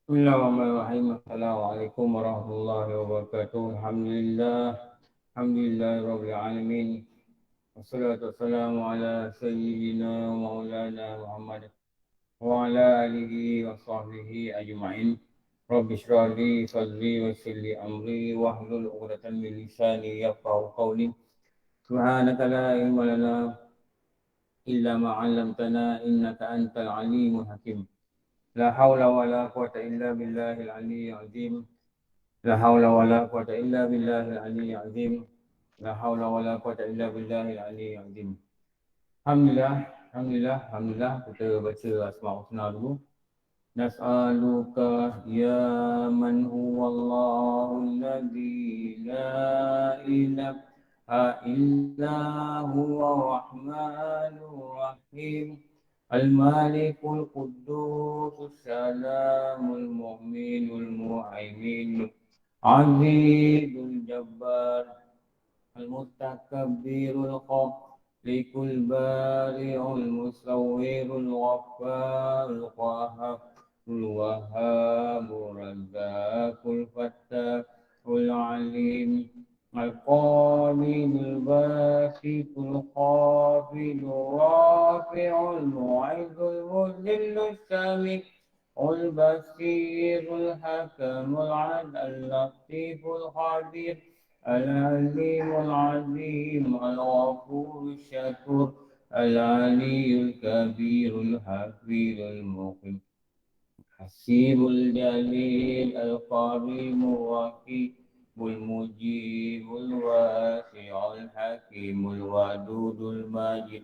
Bismillahirrahmanirrahim. Assalamualaikum warahmatullahi wabarakatuh. Alhamdulillah rabbil alamin. Wassalatu wassalamu ala sayyidina maulana Muhammad wa ala alihi wa sahbihi ajma'in. Rabbi shrah li sadri wa yassir li amri wahlul 'uqdatam min lisani yafqahu qawli. Subhanaka la ilma lana illa ma 'allamtana innaka antal alimul hakim. La haula wa la quwwata illa billahil aliyyil azim. La haula wa la quwwata illa billahil aliyyil azim. La haula wa la quwwata illa billahil aliyyil azim. Alhamdulillah, alhamdulillah kita baca Asmaul Husna dulu. Nas'aluka ya man huwallahu alladzi la ilaha illa huwa rahmanur rahim. Al-Malikul Quddus Salamul Mu'minul Mu'aimin Azizul Jabbar Al-Mutakabbirul Khaliqul Bari'ul Musawwirul Ghaffarul Qahharul Wahhabur Razzaqul Fattahul Alim القابل الباسط الخافض الرافع المعز المذل السامي البصير الحكم العدل اللطيف الخبير العليم العظيم الغفور الشكور العلي الكبير الحفيظ المقيم حسيب الجليل القريب الرقيب المجيب الواسع الحكيم الودود المجيد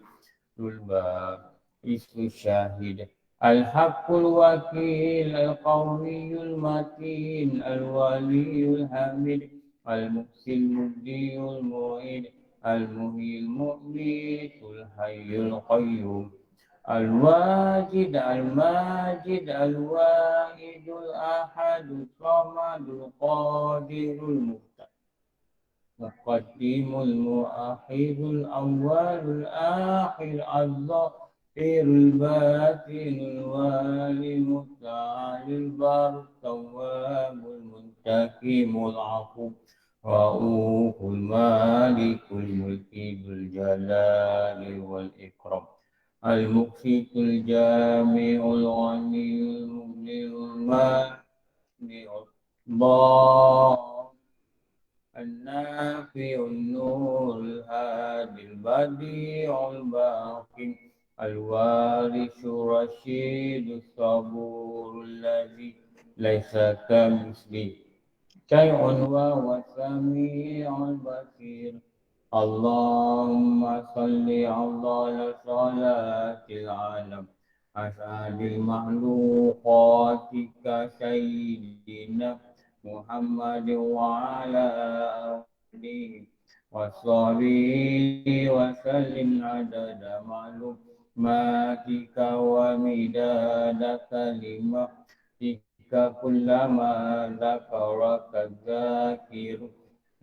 الباب اسم الشاهد الحق الوكيل القوي المتين الولي الحميد المحسن المبدي المعيد المحيي المميت الحي القيوم الواجد الماجد الواحد الأحد الصمد القادر المقدم المؤخر الأول الآخر الظاهر الباطن الوالي المتعال البر التواب المنتقم العفو رؤوف المالك الملك ذو الجلال والإكرام المقسط الجامع الغني المغني المانع الضار النافع النور الهادي البديع الباقي الوارث الرشيد الصبور الذي ليس كمثله شيء وهو السميع البصير اللهم صل على صلاة العالم أسعد المخلوقاتك سيدنا محمد وعلى آله وصحبه وسلم عدد معلوماتك ومداد كلماتك كلما ذكرك الذاكر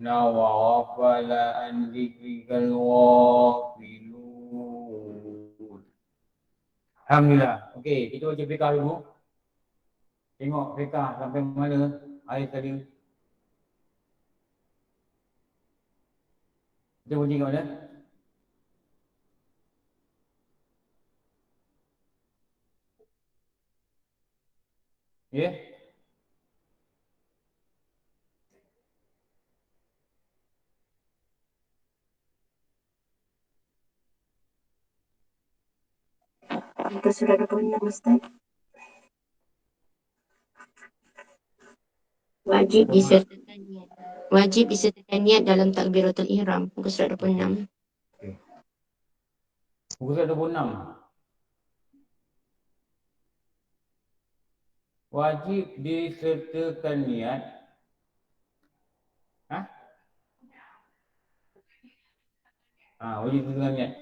وغفل عن ذكرك الغافلون. Alhamdulillah. Okey, kita baca fiqah dulu. Tengok fiqah sampai mana ayat tadi. Kita baca kat mana? Ya? Yeah? Muka surat 26 Ustaz. Wajib disertakan niat dalam takbiratul ihram. Muka surat 26. Okay. Muka surat 26. Wajib disertakan niat. Wajib disertakan niat.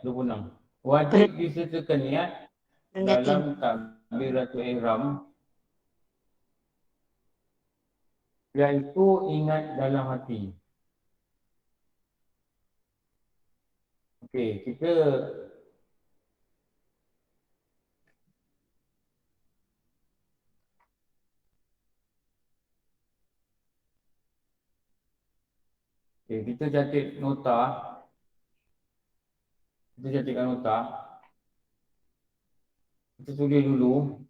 26. Wajib disertakan niat dalam takbiratul ihram, iaitu ingat dalam hati. Okey, kita Okay, kita catat nota. Kita catatkan nota. Kita tulis dulu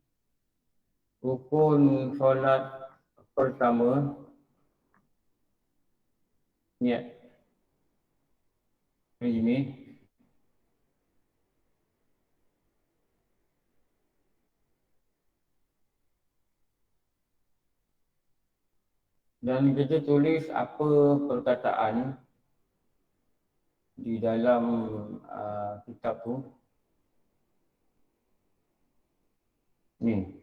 rukun solat pertama niat. Ini. Dan kita tulis apa perkataan di dalam kitab tu. Ni.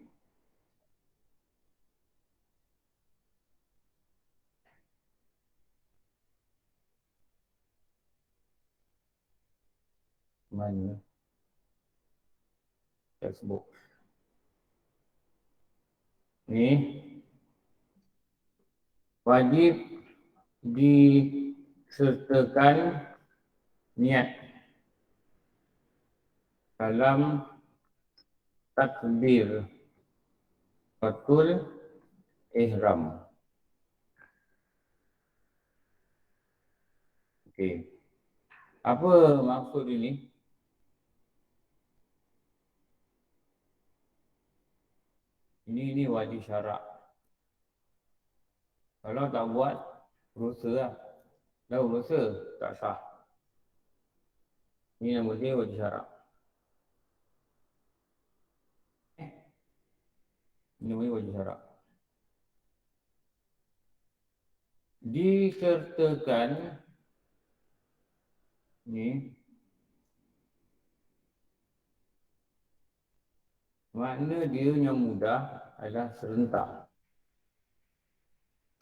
Mana? Textbook. Ni. Wajib disertakan niat dalam takbir fatul ihram. Okey. Apa maksud ini? Ini wajib syarak. Kalau tak buat, dosa lah. Dah dosa, tak sah. Ini nama dia wajib syarak. Ini namanya wajib syarak. Disertakan ni makna dia yang mudah adalah serentak.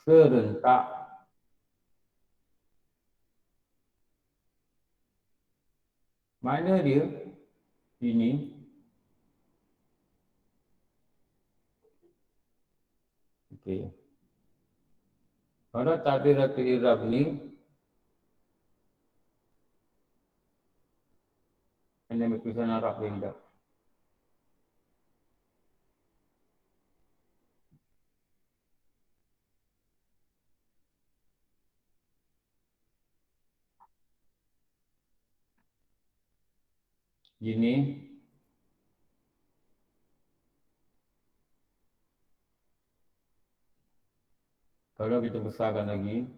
Serentak. Makna dia ini okey. Kalau takbiratul ihram ni hanya tulisan Arab dia tidak. Gini. Kalau kita besarkan lagi.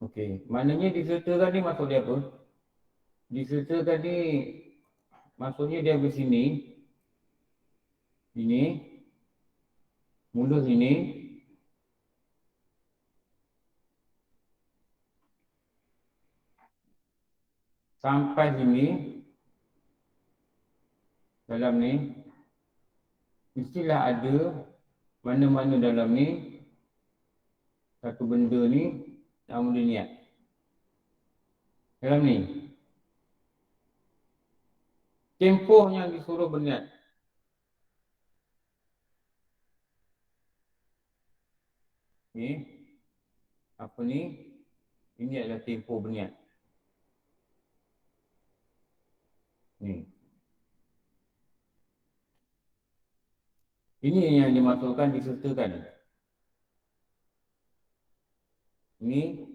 Okey. Maknanya disertakan ni maksud dia apa? Disertakan ni maksudnya dia bersini. Ini. Mula sini. Sampai sini. Dalam ni. Mestilah ada mana-mana dalam ni. Satu benda ni. Yang boleh niat. Dalam ni. Tempoh yang disuruh berniat. Ni. Apa ni? Ini adalah tempoh berniat. Ni. Ini yang dimaksudkan disertakan. Ini.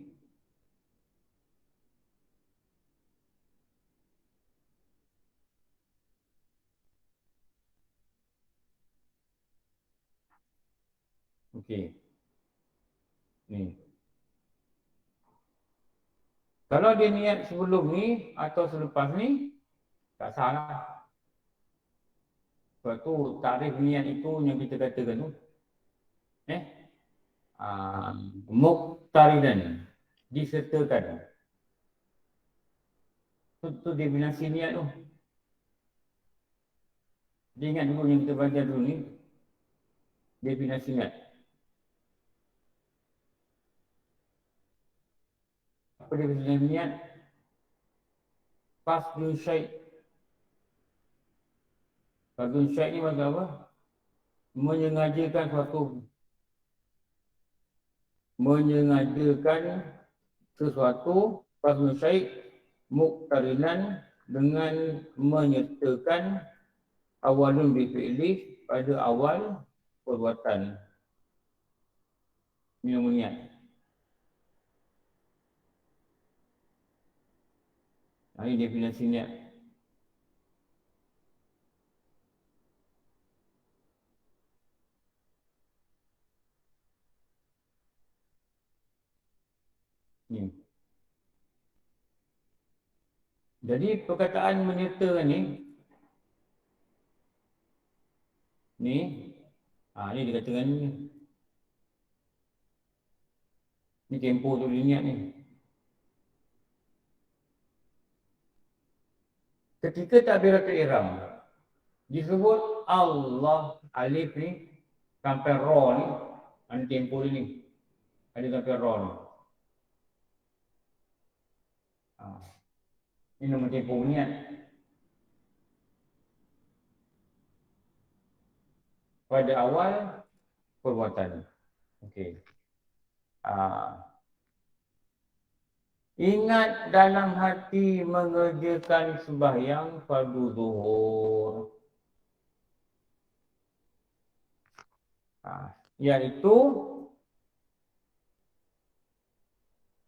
Okey. Ni. Kalau dia niat sebelum ni atau selepas ni, tak salah. Sebab tu tarikh niat itu yang kita katakan tu. Muqtaridan. Disertakan. Itu definisi niat tu. Dia ingat dulu yang kita baca dulu ni. Definisi niat. Apa definisi niat? Fasdun syait. Fasdun syait ni maksud apa? Menyengajakan sesuatu fasdun syait muqtarinan dengan menyertakan awalun bi fi'li pada awal perbuatan. Ini nama niat. Ini definisi niat. Ni. Jadi perkataan menyerta ni ni dia katakan ni. Ni tempoh tu dia niat ni. Ketika takbiratul ihram disebut Allah, alif ni sampai ra ni, ada tempoh ni. Ada sampai ra ni. Ini nama tempoh niat. Pada awal perbuatan. Okey. Ingat dalam hati mengerjakan sembahyang fardu zuhur. Iaitu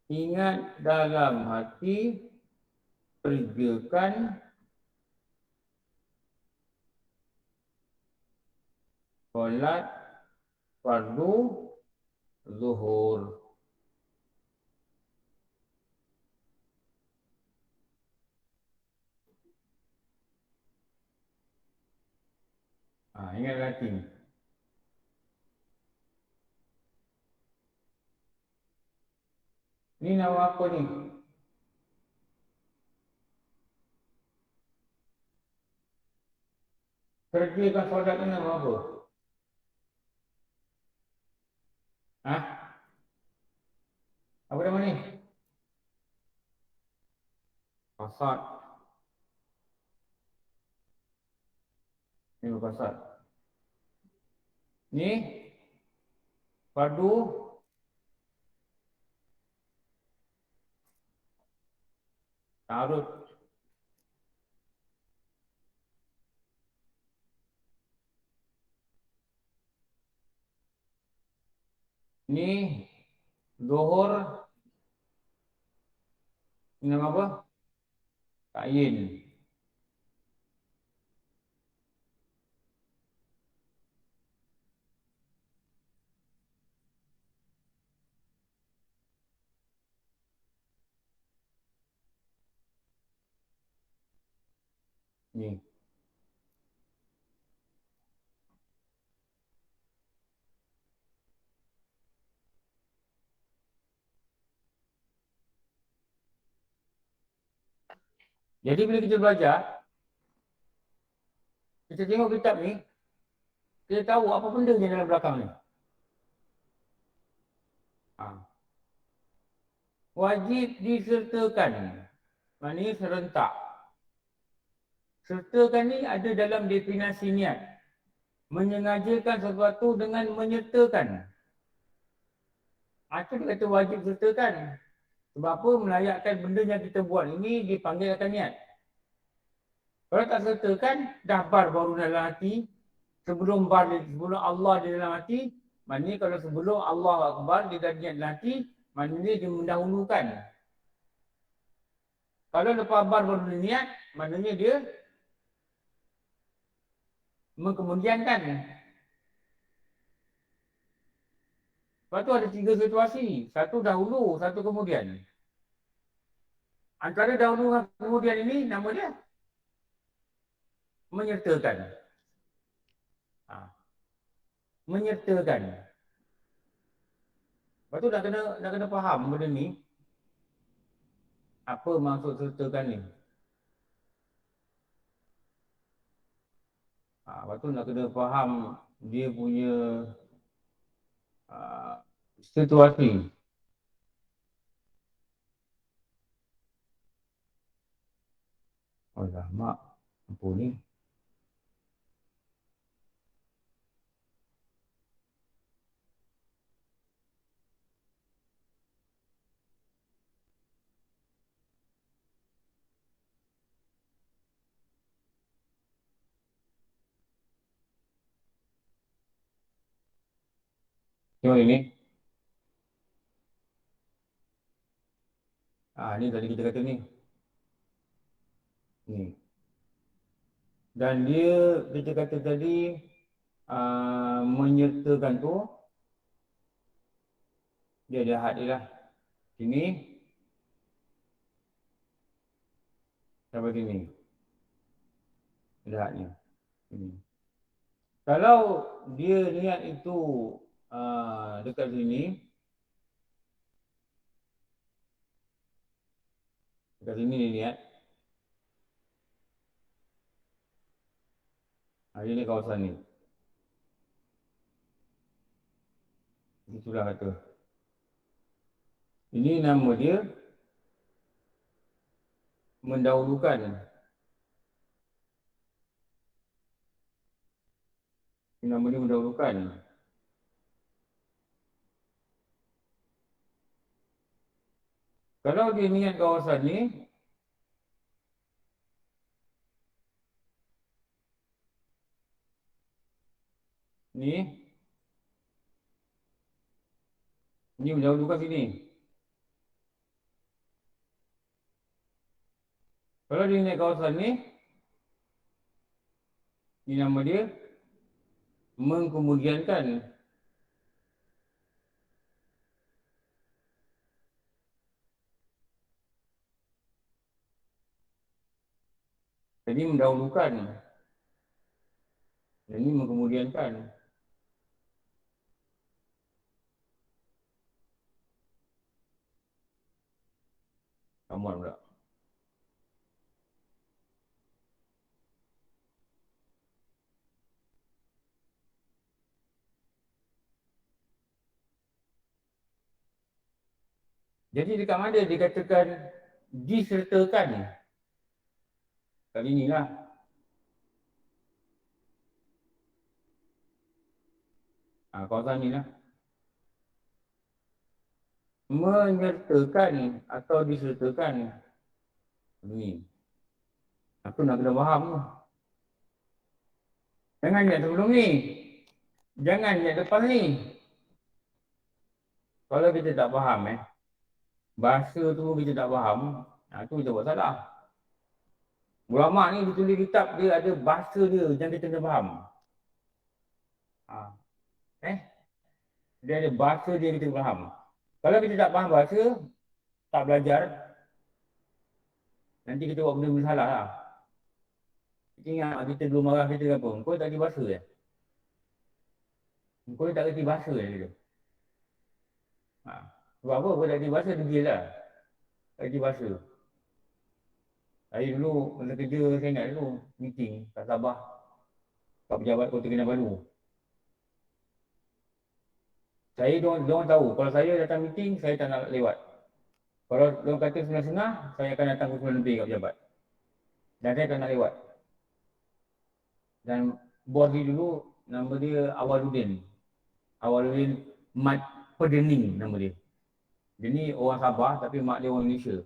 ingat dalam hati kerjakan solat fardu zuhur. Ingat hati. Ni nama apa ni? Kerjakan solat ni nama apa? Apa nama ni? Qasad. Ni qasad. Ni fardu ta'arud. Ni zuhur. Ni nama apa? Ta'yin. Ni. Jadi bila kita belajar, kita tengok kitab ni, kita tahu apa benda yang dalam belakang ni. Wajib disertakan. Maknanya serentak. Sertakan ni ada dalam definisi niat. Menyengajakan sesuatu dengan menyertakan. Itu dia kata wajib sertakan. Sebab apa? Melayakkan benda yang kita buat ini dipanggilkan niat. Kalau tak sertakan, dah bar baru dalam hati. Sebelum Allah di dalam hati, maknanya kalau sebelum Allah Akbar dia dah niat dalam hati, maknanya dia mendahulukan. Kalau lepas bar baru dia niat, maknanya dia mengkemudiankan. Lepas tu ada 3 situasi. Satu dahulu, satu kemudian. Antara dahulu dan kemudian ini, nama dia menyertakan. Menyertakan. Lepas tu nak kena faham benda ni. Apa maksud sertakan ni? Lepas tu nak kena faham dia punya situasi. Mak, apa ni? Tengok ini. Ni tadi kita kata ni. Ni. Dan dia, kita kata tadi, menyertakan tu, dia ada had dia lah. Sini. Sampai sini. Ada hadnya. Sini. Kalau dia niat itu dekat sini, dekat sini dia niat. Ini kawasan ni. Itulah kata. Ini nama dia mendahulukan. Ini nama dia mendahulukan. Kalau dia niat kawasan ni, ni mendahulukan sini. Kalau dia niat kawasan ni nama dia mengkemudiankan. Jadi mendahulukan. Jadi mengkemudiankan. Kamu pula. Jadi dekat mana dikatakan disertakan? Kali inilah. Kawasan ni lah. Menyertakan atau disertakan. Ni. Aku nak kena faham tu. Jangan niat sebelum ni. Jangan niat depan ni. Kalau kita tak faham bahasa tu kita tak faham, tu kita buat salah. Ulama ni dia tulis kitab, dia ada bahasa dia yang kita kena faham. Dia ada bahasa dia kita faham. Kalau kita tak faham bahasa, tak belajar, nanti kita buat benda salah lah. Kita ingat kita dulu marah kita apa, kau tak kerti bahasa kau tak kerti bahasa dia. Sebab apa kau tak kerti bahasa, degil lah. Tak kerti bahasa. Saya dulu, masa kerja saya ingat dulu, meeting kat Sabah, kat pejabat Kota Kinabalu. Saya, diorang tahu, kalau saya datang meeting, saya tak nak lewat. Kalau diorang kata 9.30, saya akan datang pukul 9 lebih kat pejabat. Dan saya tak nak lewat. Dan bos dia dulu, nama dia Awaluddin. Awaluddin Mat Pedening nama dia. Dia ni orang Sabah tapi mak dia orang Malaysia.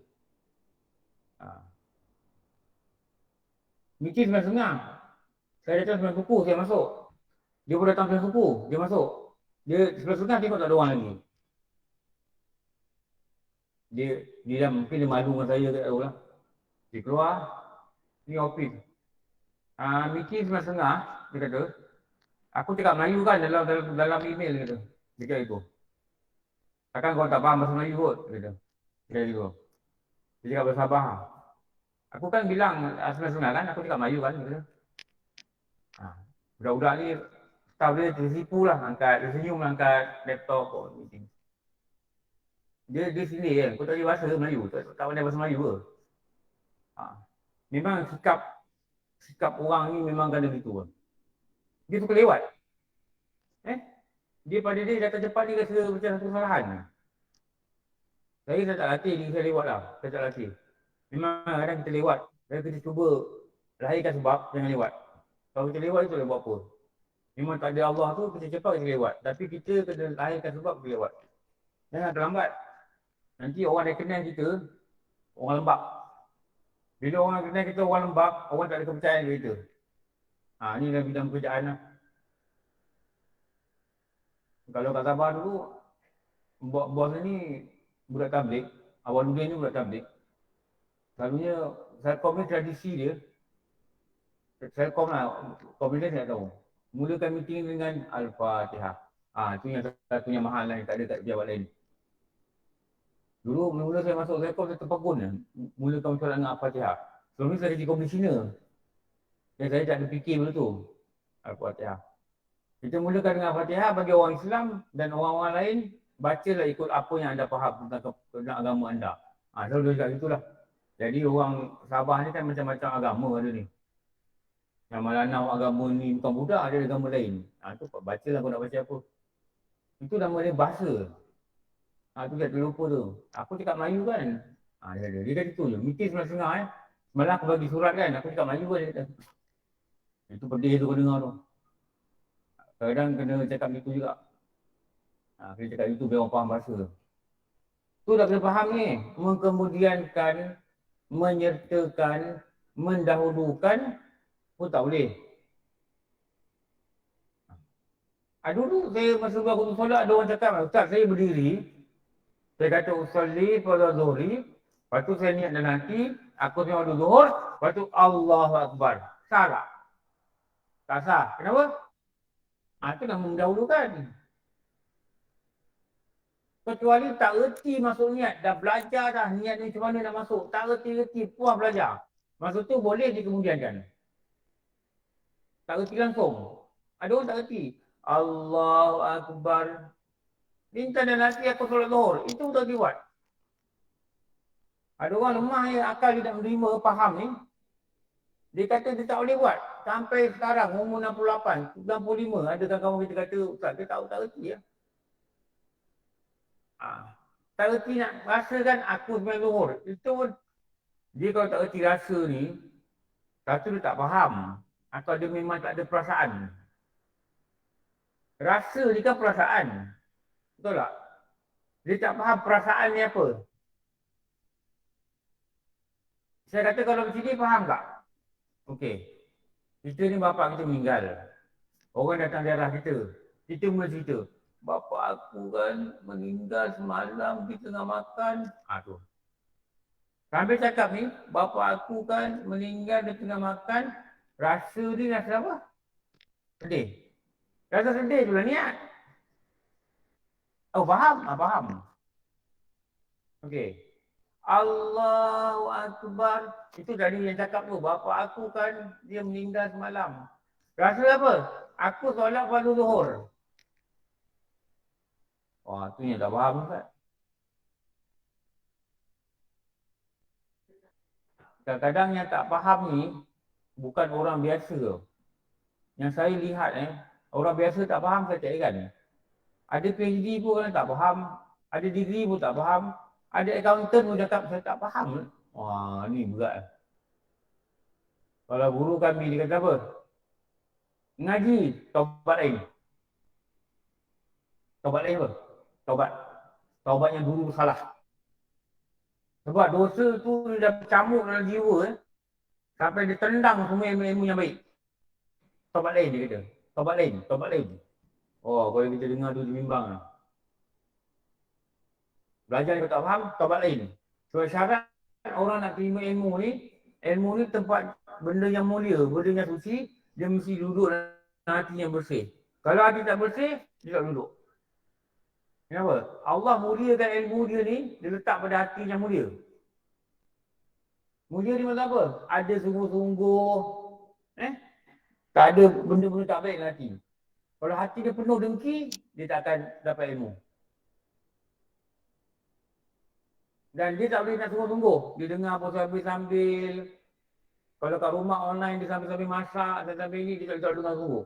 Meeting 9.30. Saya datang 9 suku, saya masuk. Dia pun datang 9 suku, dia masuk. Dia 11.30 tengok tak ada orang lagi. Dia mungkin dia malu dengan saya, tak tahu lah. Dia keluar, ni office. Meeting 9.30, dia kata, aku cakap Melayu kan dalam email, dia kata. Dia kata itu. Takkan kau tak faham bahasa Melayu kot, dia kata. Dia kata itu. Dia cakap bahasa Sabah. Aku kan bilang 9.30 kan, aku cakap Melayu kan, dia kata. Budak-budak ni, staff dia tersipu lah, dia senyum angkat laptop meeting. Dia silih kan, kau tak ada bahasa Melayu, tak pandai bahasa Melayu ke? Memang sikap orang ni memang kena gitu kan. Dia suka lewat. Dia pada dia datang cepat, dia rasa macam satu kesalahan. Saya tak latih diri saya lewat lah, saya tak latih. Memang kadang kita lewat, kadang kita cuba lahirkan sebab, jangan lewat. Kalau kita lewat, itu boleh buat apa. Memang tak ada Allah tu, kita cepat kita lewat. Tapi kita kena lahirkan sebab kita lewat. Jangan terlambat. Nanti orang yang kenal kita, orang lembab. Bila orang kenal kita orang lembab, orang tak ada kepercayaan ke kita. Ni dalam bidang pekerjaan lah. Kalau kat Sabah dulu, bos ni budak tablik. Awal dulu ni budak tablik. Selalunya, Selcom ni tradisi dia. Selcom lah, kombinasi tak tahu. Mulakan meeting dengan Al-Fatihah. Itu yang satunya mahal lah, yang tak ada kat pejabat lain. Dulu mula-mula saya masuk Selcom, saya terpegun lah. Mulakan solat dengan Al-Fatihah. Sebelum ni saya jadi komisioner. Dan saya tak ada fikir benda tu. Al-Fatihah. Kita mulakan dengan Al-Fatihah bagi orang Islam dan orang-orang lain, bacalah ikut apa yang anda faham tentang agama anda. Selalu dia cakap itulah. Jadi orang Sabah ni kan macam-macam agama ada ni. Yang Malanau agama ni bukan budak, ada agama lain. Tu bacalah kau nak baca apa. Itu nama dia bahasa. Tu dia terlupa tu. Aku cakap Melayu kan. Dia kata tu je. Meeting setengah-setengah Semalam aku bagi surat kan. Aku cakap Melayu kan. Dia kata. Itu pedih tu kau dengar tu. Kadang kena cakap gitu juga. Kena cakap itu biar orang faham bahasa. Tu dah kena faham ni. Mengemudiankan, menyertakan, mendahulukan pun tak boleh. Dulu saya masa aku tu solat ada orang cakap, Ustaz saya berdiri. Saya kata usalli pada zuhri. Lepas tu saya niat dalam hati. Aku tengok dulu zuhur. Lepas tu Allahu Akbar. Sah tak? Tak sah. Kenapa? Itu dah mendahulukan. Kecuali tak erti masuk niat. Dah belajar dah niat ni macam mana nak masuk. Tak erti-erti puas belajar. Masa tu boleh dikemudiankan. Tak erti langsung. Ada orang tak erti. Allahu Akbar. Minta dan hati aku solat zuhur. Itu tak dibuat. Ada orang lemah yang akal dia tak menerima, faham ni. Dia kata dia tak boleh buat. Sampai sekarang, umur 68, 65. Ada kawan-kawan kita kata, Ustaz, dia tahu tak erti ya. Tak erti nak rasakan aku sembahyang zuhur. Itu dia kalau tak erti rasa ni, satu dia tak faham. Atau dia memang tak ada perasaan. Rasa ni kan perasaan. Betul tak? Dia tak faham perasaan ni apa. Saya kata kalau macam ni faham tak? Okey. Kita ni bapak kita meninggal. Orang datang daerah kita. Kita mula cerita. Bapak aku kan meninggal semalam kita tengah makan. Tu. Sambil cakap ni, bapak aku kan meninggal dia tengah makan. Rasa ni rasa apa? Sedih. Rasa sedih tu lah niat. Faham? Faham. Okey. Allahu Akbar. Itu dari yang cakap tu. Bapa aku kan dia meninggal semalam. Rasa apa? Aku solat fardu zuhur. Tu yang tak faham kan. Kadang-kadang yang tak faham ni bukan orang biasa. Yang saya lihat orang biasa tak faham saya tak heran. Ada PhD pun orang tak faham. Ada degree pun tak faham. Ada accountant pun cakap saya tak faham. Ni berat. Kalau guru kami dia kata apa? Ngaji, taubat lain. Taubat lain apa? Taubat yang dulu salah. Sebab dosa tu dah bercamuk dalam jiwa sampai dia tendang semua ilmu-ilmu yang baik. Taubat lain dia kata. Taubat lain. Kalau kita dengar tu bimbang lah. Belajar yang tak faham, taubat lain. So syarat orang nak terima ilmu ni tempat benda yang mulia, benda yang suci, dia mesti duduk dalam hati yang bersih. Kalau hati tak bersih, dia tak duduk. Kenapa? Allah muliakan ilmu dia ni, dia letak pada hati yang mulia. Mulia ni maksud apa? Ada sungguh-sungguh. Tak ada benda-benda tak baik dalam hati. Kalau hati dia penuh dengki, dia tak akan dapat ilmu. Dan dia tak boleh nak sungguh-sungguh. Dia dengar apa sambil-sambil. Kalau kat rumah online, dia sambil-sambil masak, sambil ni, dia tak dengar sungguh.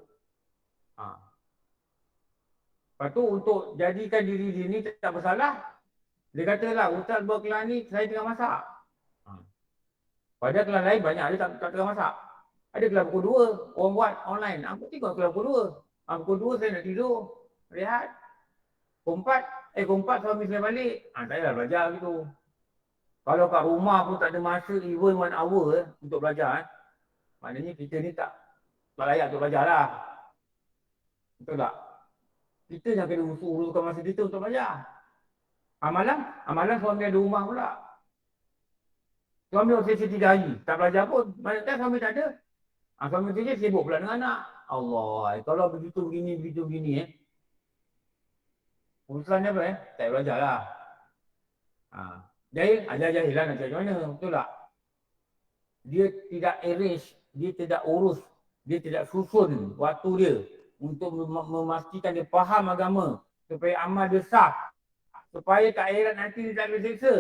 Lepas tu untuk jadikan diri dia ni tak bersalah, dia katalah, Ustaz buat kelas ni, saya tengah masak. Padahal kelas lain banyak, dia tak tengah masak. Ada kelas pukul 2, orang buat online. Aku tengok kelas pukul 2. Pukul 2 saya nak tidur, rehat. Pukul 4 suami saya balik. Saya dah belajar gitu. Kalau kat rumah pun tak ada masa, even 1 hour untuk belajar. Maknanya kita ni tak layak untuk belajar lah. Betul tak? Kita yang kena uruskan masa kita untuk belajar. Amalan suami ada rumah pula. Suami obsesi 3 hari. Tak belajar pun. Mana suami tak ada. Suami kerja sibuk pula dengan anak. Allah. Kalau begitu begini urusannya apa tak belajar lah. Jahil, ajar jahilan macam mana. Betul tak? Dia tidak arrange, dia tidak urus, dia tidak susun waktu dia untuk memastikan dia faham agama supaya amal dia sah, supaya tak akhirat nanti dia tak boleh seksa.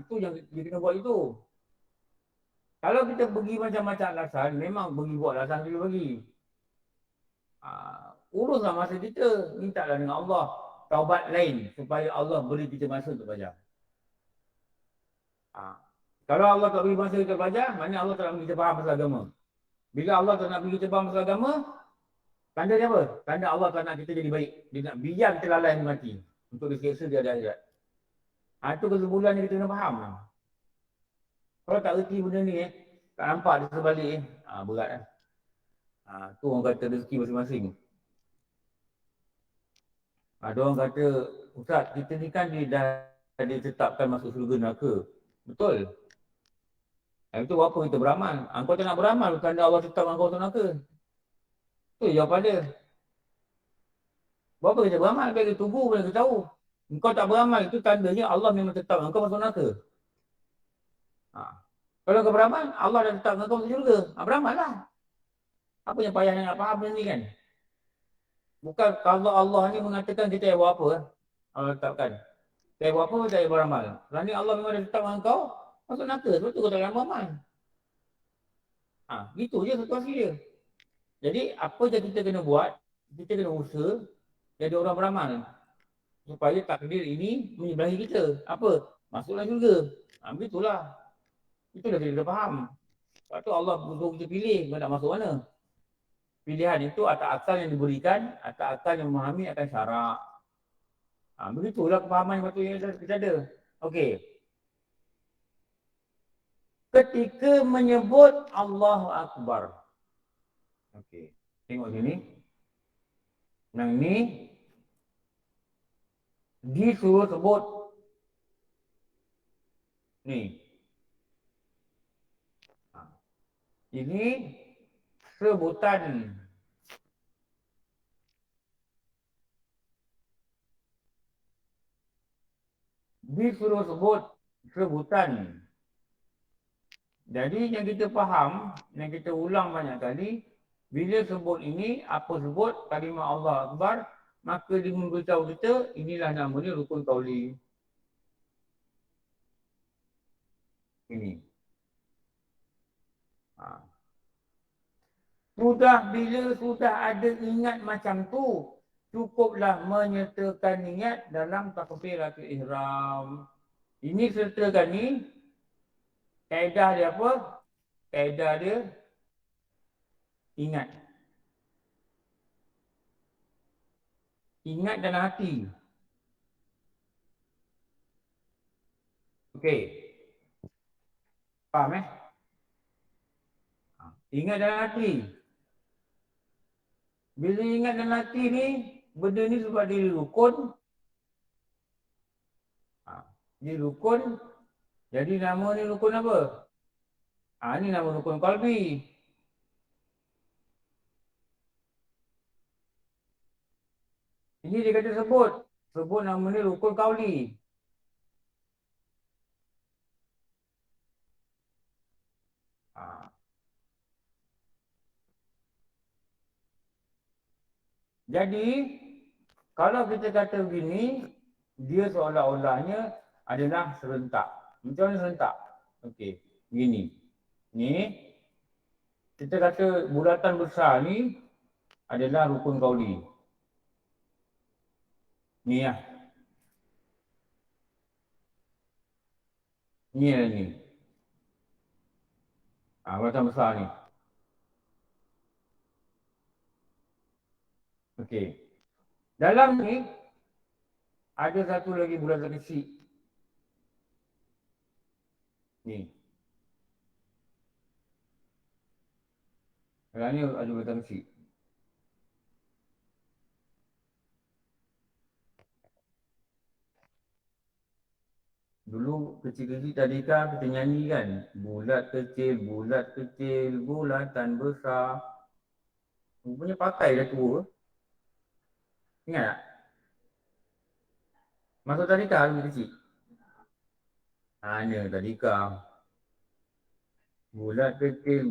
Itu yang dia kena buat itu. Kalau kita pergi macam-macam alasan, memang pergi buat alasan kita pergi. Uruslah masa kita, mintalah dengan Allah taubat lain supaya Allah beri kita masa untuk belajar. Kalau Allah tak beri masa kita belajar, mana Allah tak nak beri kita faham pasal agama. Bila Allah tak nak beri kita faham pasal agama, tanda dia apa? Tanda Allah tak nak kita jadi baik. Dia nak biar kita lalai mati untuk diseksa dia ada akhirat. Itu kesimpulan yang kita kena faham. Kalau tak reti benda ni tak nampak di sebalik berat lah. Tu orang kata rezeki masing-masing. Ada orang kata, Ustaz, kita ni kan dah ditetapkan masuk surga neraka. Betul. Itu apa kita beramal? Kau tak nak beramal, tanda Allah tetapkan kau masuk neraka. Tu jawapan dia. Berapa kita beramal, biar kita tunggu, biar kita tahu. Engkau tak beramal, itu tandanya Allah memang tetap engkau masuk neraka. Kalau kau beramal, Allah dah tetap engkau masuk syurga. Beramal lah. Apa yang payah nak faham benda ni kan? Bukan kalau Allah ni mengatakan kita buat apa. Allah tetapkan. Kita buat apa, kita beramal. Kerana Allah memang dah tetap engkau masuk neraka. Sebab tu kau tak nak beramal. Gitu je situasi dia. Jadi apa yang kita kena buat, kita kena usaha jadi orang beramal. Supaya takdir ini menyebelahi kita. Apa? Masuklah syurga. Begitulah. Itulah kita dah faham. Lepas tu Allah suruh kita pilih, kita nak masuk mana. Pilihan itu atas akal yang diberikan, atas akal yang memahami akan syarak. Begitulah kefahaman yang patutnya kita ada. Okey. Ketika menyebut Allahu Akbar. Okey. Tengok sini. Yang ni disuruh sebut ni. Ini sebutan. Disuruh sebut sebutan. Jadi yang kita faham, yang kita ulang banyak kali, bila sebut ini, apa sebut kalimah Allah Akbar, maka dia memberitahu kita, inilah namanya rukun qauli. Ini. Bila sudah ada ingat macam tu, cukuplah menyertakan niat dalam takbiratul ihram. Ini sertakan ni, kaedah dia apa? Kaedah dia ingat. Ingat dalam hati. Okey. Faham Ingat dalam hati. Bila ingat dalam hati ni, benda ni sebab dia rukun. Dia rukun. Jadi nama ni rukun apa? Ni nama rukun qalbi. Ini dia kata sebut. Sebut nama ni rukun qauli. Jadi, kalau kita kata begini, dia seolah-olahnya adalah serentak. Macam mana serentak? Okey, begini. Ni, kita kata bulatan besar ni adalah rukun qauli. Ni lah. Ni lah ni. Bulatan besar ni. Okey. Dalam ni, ada satu lagi bulatan kecil. Ni. Dalam ni ada bulatan kecil. Dulu kecil-kecil tadika kita nyanyi kan. Bulat kecil, bulatan besar. Rupanya pakai dah tua. Ingat tak? Masuk tadika dulu kecil. Hanya tadika. Bulat kecil,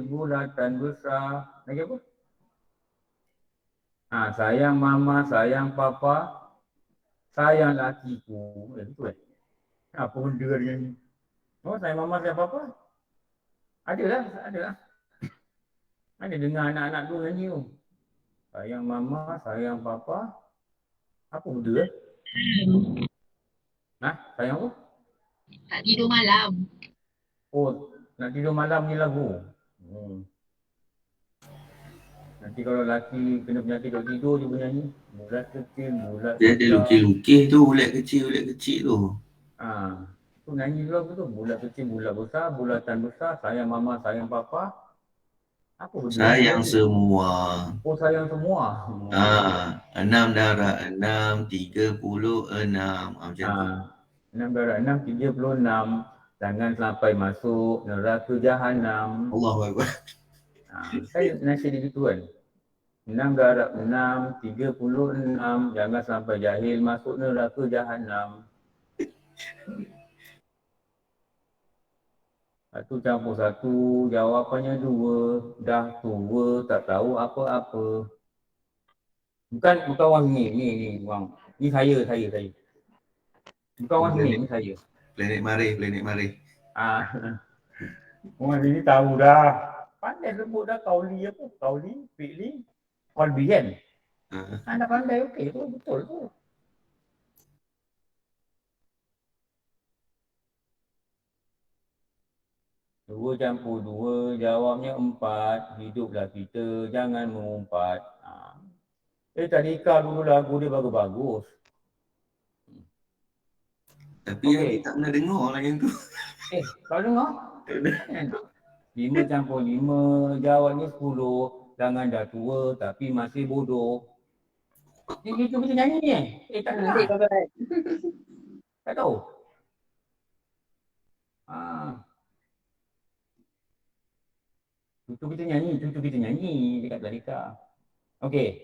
bulatan besar. Lagi apa? Sayang mama, sayang papa, sayang lakiku. Betul eh? Apa benda dengan ni? Oh, sayang mama, sayang papa? Adalah. Ada dengar anak-anak tu nyanyi tu. Sayang mama, sayang papa. Apa benda eh? Sayang apa? Tak tidur malam. Oh, nak tidur malam ni lagu. Nanti kalau laki kena penyakit duduk tidur dia pun nyanyi. Bulat kecil, bulat Dia ada besar. lukis-lukis tu, bulat kecil tu. Tu nyanyi dulu apa tu? Bulat kecil, bulat besar, bulatan besar, sayang mama, sayang papa. Apa benda? Sayang semua. Oh, sayang semua. 6 darab 6, 36. Macam tu. 6 darab 6, 36. Jangan sampai masuk neraka jahanam. Allahuakbar. Saya nasihat dia gitu kan. 6 darab 6, 36. Jangan sampai jahil masuk neraka jahanam. Satu campur satu, jawapannya 2. Dah tua, tak tahu apa-apa. Bukan orang ni orang. Ni saya. Bukan orang ni saya. Planet Mari. Orang sini tahu dah. Pandai sebut dah Kauli apa? Kauli, Fi'li, Qalbi kan? Anda pandai okey tu, betul tu. Dua campur dua, jawabnya 4. Hiduplah kita, jangan mengumpat. Tadika dulu lagu dia bagus-bagus. Tapi yang ni tak pernah dengar lah yang tu. Kau dengar? 5 campur 5, jawabnya 10. Jangan dah tua tapi masih bodoh. Itu kita nyanyi ni tak dengar. Tak tahu. Cucu kita nyanyi dekat tadika. Okey.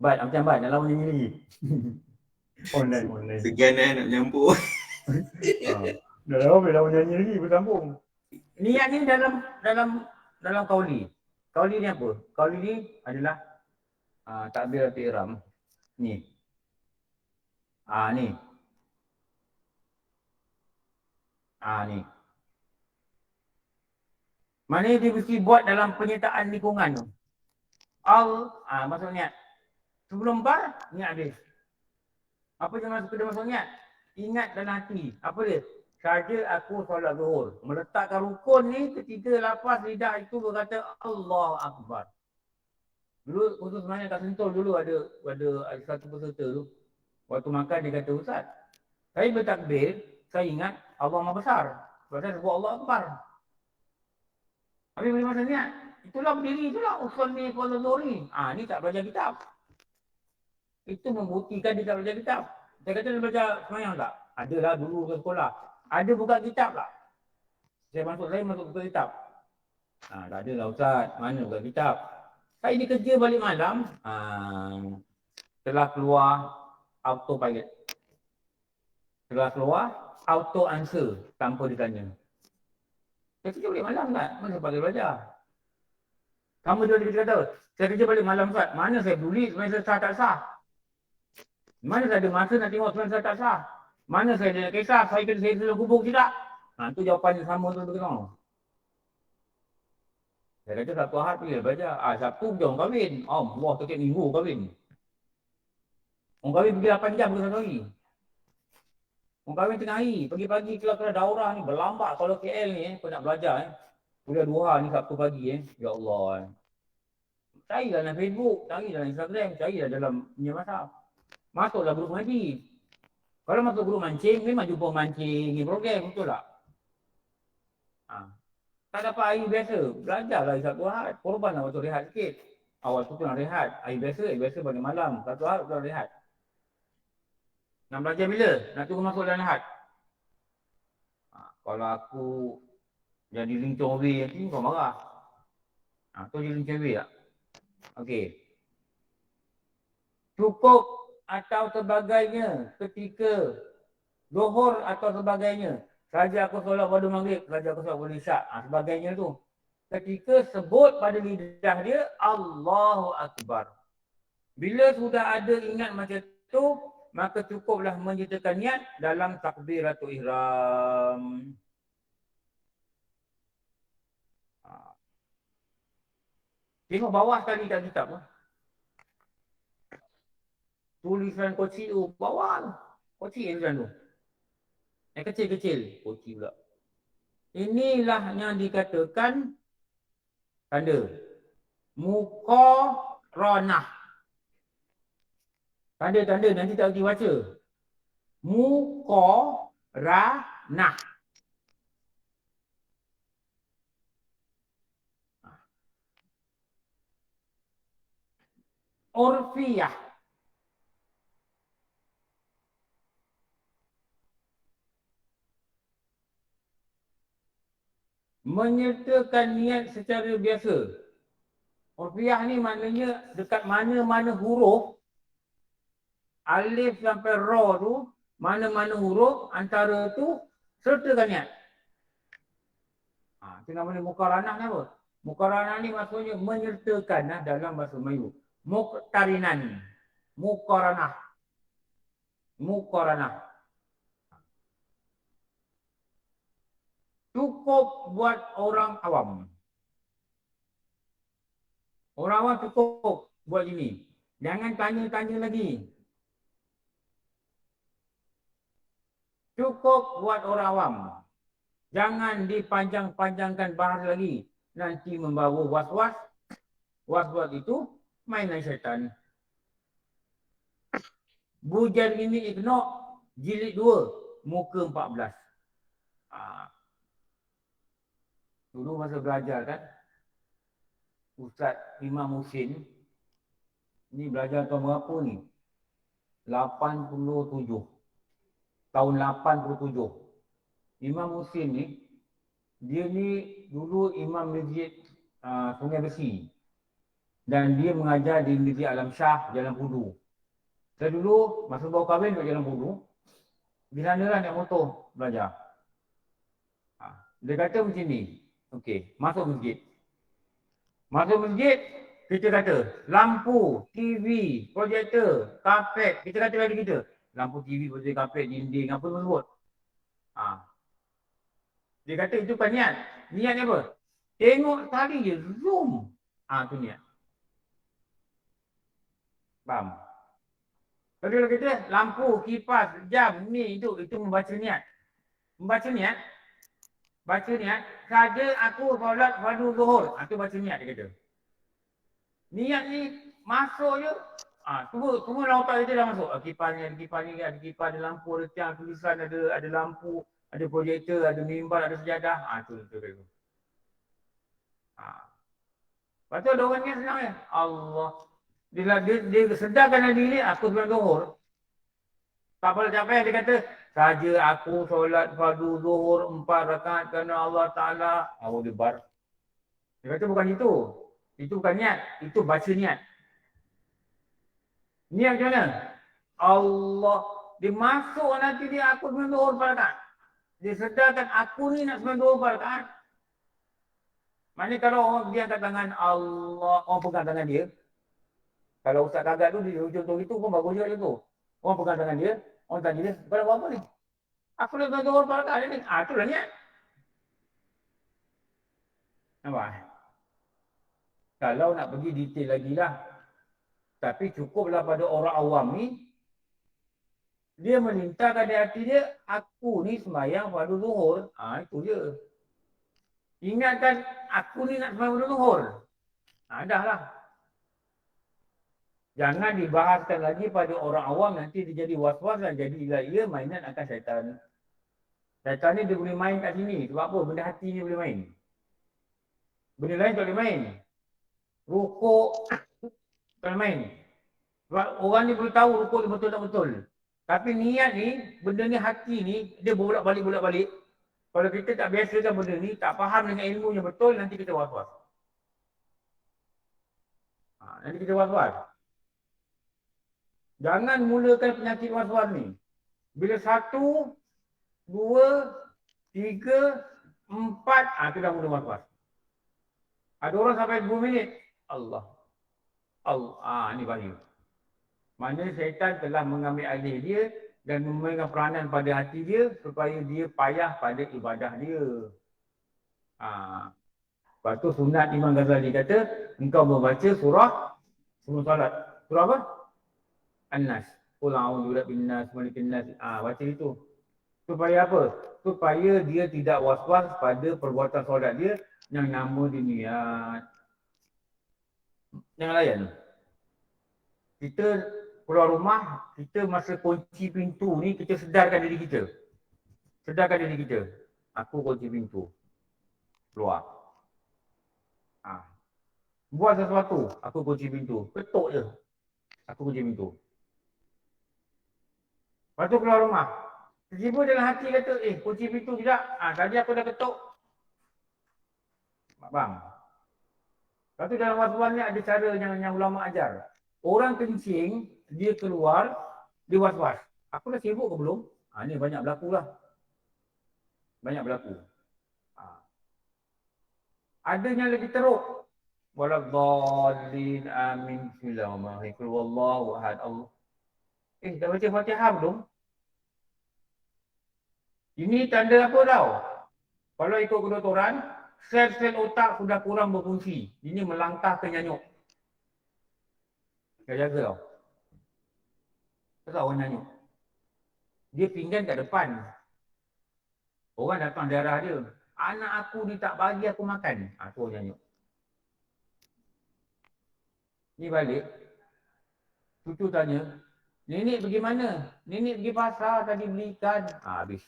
Macam Bat nak lawan nyanyi lagi. Online. Sekian nak menyampur. Dah lama lawan nyanyi lagi bersambung. Niat ni dalam kauli. Kauli ni apa? Kauli ni adalah takbiratul ihram. Ni. Ni. Ni. Mana dia mesti buat dalam penyertaan lingkungan tu. Maksudnya sebelum bar, niat habis. Apa yang masuk niat? Ingat dalam hati. Apa dia? Saja aku solat zuhur. Meletakkan rukun ni ketika lapas lidah itu berkata Allahu Akbar. Dulu khusus sebenarnya kat Sentul dulu ada satu peserta tu. Waktu makan dia kata, Ustaz, saya bertakbir, saya ingat Allah Maha Besar. Sebab saya sebut Allah Akbar. Habis bagaimana niat? Itulah berdiri, itulah usul ni kuala zuhur ni. Ni tak belajar kitab. Itu membuktikan dia tak belajar kitab. Saya kata dia belajar semayang tak? Adalah dulu ke sekolah. Ada buka kitab tak? Saya masuk buka kitab. Tak ada lah Ustaz. Mana buka kitab? Saya ni kerja balik malam. Telah keluar autopilot. Telah keluar auto answer tanpa ditanya. Saya kerja balik malam tak? Mana pakai belajar? Kamu dia kata, saya kerja balik malam Ustaz. Mana saya peduli sebenarnya sah tak sah? Mana saya ada masa nak tengok sebenarnya sah tak sah? Mana saya ada kisah, saya kena saya dalam kubur tidak? Itu jawapan yang sama tu berkenal. Saya kata Sabtu Ahad pergi belajar. Sabtu pergi orang kahwin. Allah setiap minggu kahwin. Orang kahwin pergi 8 jam ke satu hari. Orang kahwin tengah hari. Pagi-pagi keluar daurah ni berlambat. Kalau KL ni kau nak belajar kuliah 2 hari ni Sabtu pagi Ya Allah. Carilah dalam Facebook, carilah dalam Instagram, carilah dalam punya masa. Masuklah grup mengaji. Kalau masuk grup mancing, memang jumpa mancing ni program, betul tak? Tak dapat hari biasa, belajarlah hari Sabtu Ahad. Korbanlah waktu rehat sikit. Awal tu nak rehat, hari biasa bagi malam. Sabtu Ahad tu rehat. Nak belajar bila? Nak tunggu masuk dalam Ahad. Kalau aku jadi lincong weh nanti kau marah. Kau jadi lincong weh tak? Okey. Cukup atau sebagainya ketika Zuhur atau sebagainya. Saja aku solat pada maghrib, saja aku solat pada isyak. Sebagainya tu. Ketika sebut pada lidah dia, Allahu Akbar. Bila sudah ada ingat macam tu, maka cukuplah menyertakan niat dalam takbiratul ihram. Tengok bawah sekali kat kitab. Tulisan kecil tu, bawah tu. Kecil tulisan tu. Yang kecil-kecil. Kecil pula. Inilah yang dikatakan tanda. Muqaranah. Tanda-tanda nanti tak boleh baca. Muqaranah. Urfiyah. Menyertakan niat secara biasa. Urfiyah ni maknanya dekat mana-mana huruf alif sampai ra tu, mana-mana huruf antara tu sertakan niat. Itu namanya muqaranah ni apa? Muqaranah ni maksudnya menyertakan dalam bahasa Melayu. Muqtarinan. Muqaranah. Muqaranah. Cukup buat orang awam. Orang awam cukup buat gini. Jangan tanya-tanya lagi. Cukup buat orang awam. Jangan dipanjang-panjangkan bahas lagi. Nanti membawa was-was. Was-was itu mainan syaitan. Bujan ini Iqna' jilid 2, muka 14. Dulu masa belajar kan, Ustaz Imam Husin, ni belajar tahun berapa ni? 87. Tahun 87. Imam Husin ni, dia ni dulu Imam Masjid Sungai Besi. Dan dia mengajar di Masjid Alam Shah, Jalan Pudu. Saya dulu, masa baru kahwin kat Jalan Pudu, di sana lah naik motor belajar. Dia kata macam ni, okey, masuk masjid. Masuk masjid, kita kata lampu, TV, projektor, kapet, kita kata lagi kita. Lampu TV, projektor, kapet, dinding, apa semua sebut. Dia kata itu bukan niat. Niat ni apa? Tengok tali je, zoom. Tu niat. Faham? Kalau kita lampu, kipas, jam, ni itu membaca niat. Membaca niat. Baca niat. Saja aku solat fardu zuhur. Itu baca niat dia kata. Niat ni masuk je. Semua dalam otak kita dah masuk. Kipas ni, ada kipas, ada lampu, ada tiang tulisan, ada lampu, ada projektor, ada mimbar, ada sejadah. Itu kata. Lepas tu ada orang niat senang ya. Allah. Dia sedarkan diri, aku sembahyang zuhur. Tak boleh capai, dia kata, saja aku solat fardu zuhur 4 rakaat kerana Allah Ta'ala. Allahu Akbar. Dia kata bukan itu. Itu bukan niat. Itu baca niat. Niat macam mana? Allah. Dia masuk nanti dia aku sembahyang zuhur 4 rakaat. Dia sedarkan aku ni nak sembahyang zuhur 4 rakaat. Maknanya kalau orang dia angkat tangan Allah, orang pegang tangan dia. Kalau Ustaz Kagat tu, dia contoh itu pun bagus juga tu. Orang pegang tangan dia, orang tanya dia, kau buat apa ni? Aku dah tuan orang pada ni. Itulah niat. Nampak? Kalau nak pergi detail lagi lah. Tapi cukuplah pada orang awam ni, dia melintarkan di hati dia, aku ni sembahyang fardu zuhur. Itu je. Ingatkan, aku ni nak sembahyang fardu zuhur. Dah lah. Jangan dibahaskan lagi pada orang awam, nanti dia jadi was-was dan jadilah ia mainan akan syaitan. Syaitan ni dia boleh main kat sini. Sebab apa? Benda hati ni boleh main. Benda lain tak boleh main. Rukuk tak boleh main. Sebab orang ni boleh tahu rukuk ni betul tak betul. Tapi niat ni, benda ni hati ni, dia bolak-balik. Kalau kita tak biasakan benda ni, tak faham dengan ilmu yang betul, nanti kita was-was. Nanti kita was-was. Jangan mulakan penyakit was-was ni. Bila 1, 2, 3, 4, tu dah mula was-was. Ada orang sampai 2 minit. Allah. Ni bahaya. Maknanya syaitan telah mengambil alih dia dan memegang peranan pada hati dia supaya dia payah pada ibadah dia. Lepas tu sunat Imam Ghazali kata, engkau membaca surah sebelum salat. Surah apa? An-Nas. Qul a'udzu birabbin nas, malikin nas. Baca itu. Supaya apa? Supaya dia tidak was-was pada perbuatan solat dia yang nama dia niat. Jangan layan. Kita keluar rumah, kita masa kunci pintu ni, kita sedarkan diri kita. Aku kunci pintu. Keluar. Buat sesuatu, aku kunci pintu. Ketuk je. Aku kunci pintu. Lepas tu keluar rumah. Tiba-tiba dalam hati kata, kunci pintu tidak. Tadi aku dah ketuk. Bang. Lepas tu dalam was-was ni ada cara yang ulama ajar. Orang kencing, dia keluar, dia was-was. Aku dah sibuk ke belum? Ni banyak berlaku lah. Ada yang lagi teruk. Waladdallin amin. Bismillahirrahmanirrahim. Wallahu ahad. Allah. Dah baca Fatihah belum? Ini tanda apa tau? Kalau ikut kedoktoran, sel-sel otak sudah kurang berfungsi. Ini melangkah ke nyanyuk. Jaga tau. Kenapa orang nyanyuk? Dia pinggan kat depan. Orang datang darah dia. Anak aku dia tak bagi aku makan. Tu orang nyanyuk. Ni balik. Cucu tanya, nenek pergi mana? Nenek pergi pasar tadi beli ikan. Habis.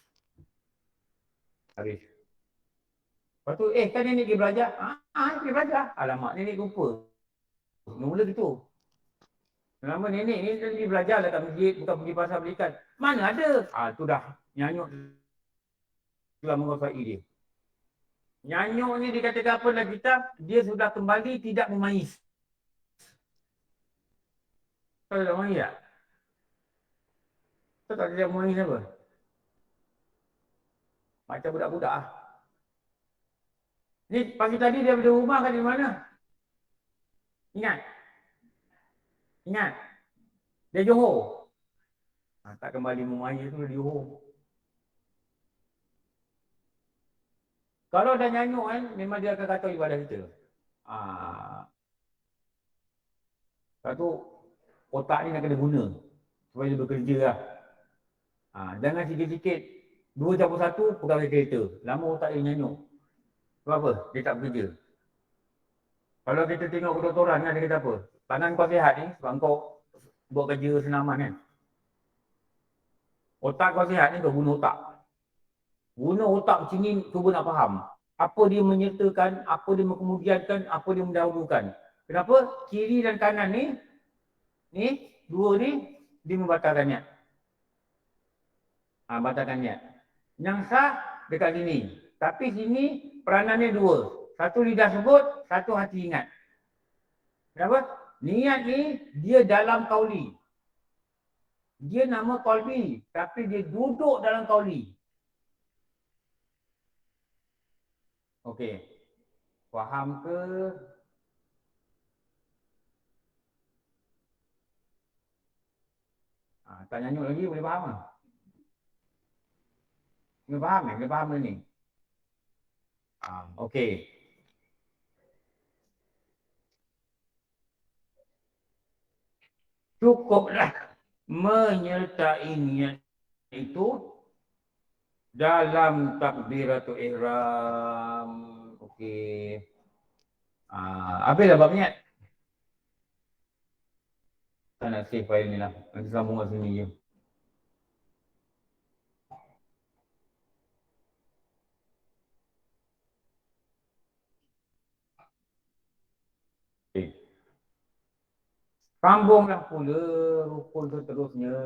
Lepas tu, kan nenek pergi belajar? Pergi belajar. Alamak, nenek lupa. Mula gitu. Lama nenek ni pergi belajar lah kat masjid, bukan pergi pasar beli ikan. Mana ada? Tu dah nyanyuk telah menguasai dia. Nyanyuk ni dikatakan apa dalam kitab? Dia sudah kembali tidak memais. Kau tak memais tak? Kau tak tidak memais apa? Macam budak-budak lah. Ni pagi tadi dia dari rumah kan di mana? Ingat? Dia Johor. Tak kembali memais tu dia Johor. Kalau dah nyanyuk kan, memang dia akan kacau ibadah kita. Satu, otak ni nak kena guna supaya dia bekerja lah. Jangan sikit-sikit 2 campur 1 pegang kereta. Lama otak dia nyanyuk. Sebab apa? Dia tak bekerja. Kalau kita tengok kedoktoran kan, dia kata apa? Tangan kau sihat ni sebab kau buat kerja senaman kan. Otak kau sihat ni kau guna otak. Guna otak macam ni cuba nak faham. Apa dia menyertakan, apa dia mengemudiankan, apa dia mendahulukan. Kenapa? Kiri dan kanan ni, dua ni, dia membatalkan niat. Batalkan niat. Yang sah dekat sini. Tapi sini peranannya 2. Satu lidah sebut, satu hati ingat. Kenapa? Niat ni dia dalam kauli. Dia nama qalbi, tapi dia duduk dalam kauli. Okey. Faham ke? Tak nyanyuk lagi boleh faham tak? Boleh faham ni? Boleh faham ni? Okey. Cukuplah menyertai niat itu dalam takbiratul ihram. Okey. Habislah bab niat. Tak nak save file ni lah. Nanti sambung kat sini je. Okay. Sambunglah pula rukun seterusnya.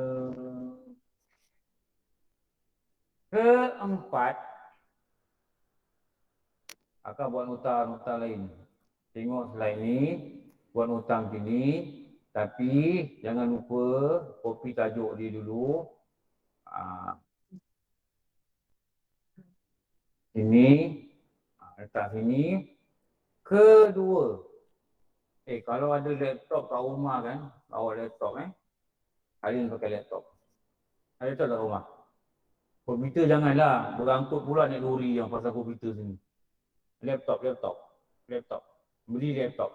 Keempat, akan buat nota-nota lain. Tengok slide ni, buat nota sini. Tapi jangan lupa copy tajuk dia dulu. Ini, letak sini. Kedua, kalau ada laptop kat rumah kan, bawa laptop kalian pakai laptop. Ada laptop kat rumah. Komputer janganlah, berangkut pula naik lori yang pasal komputer sini. Laptop. Beli laptop.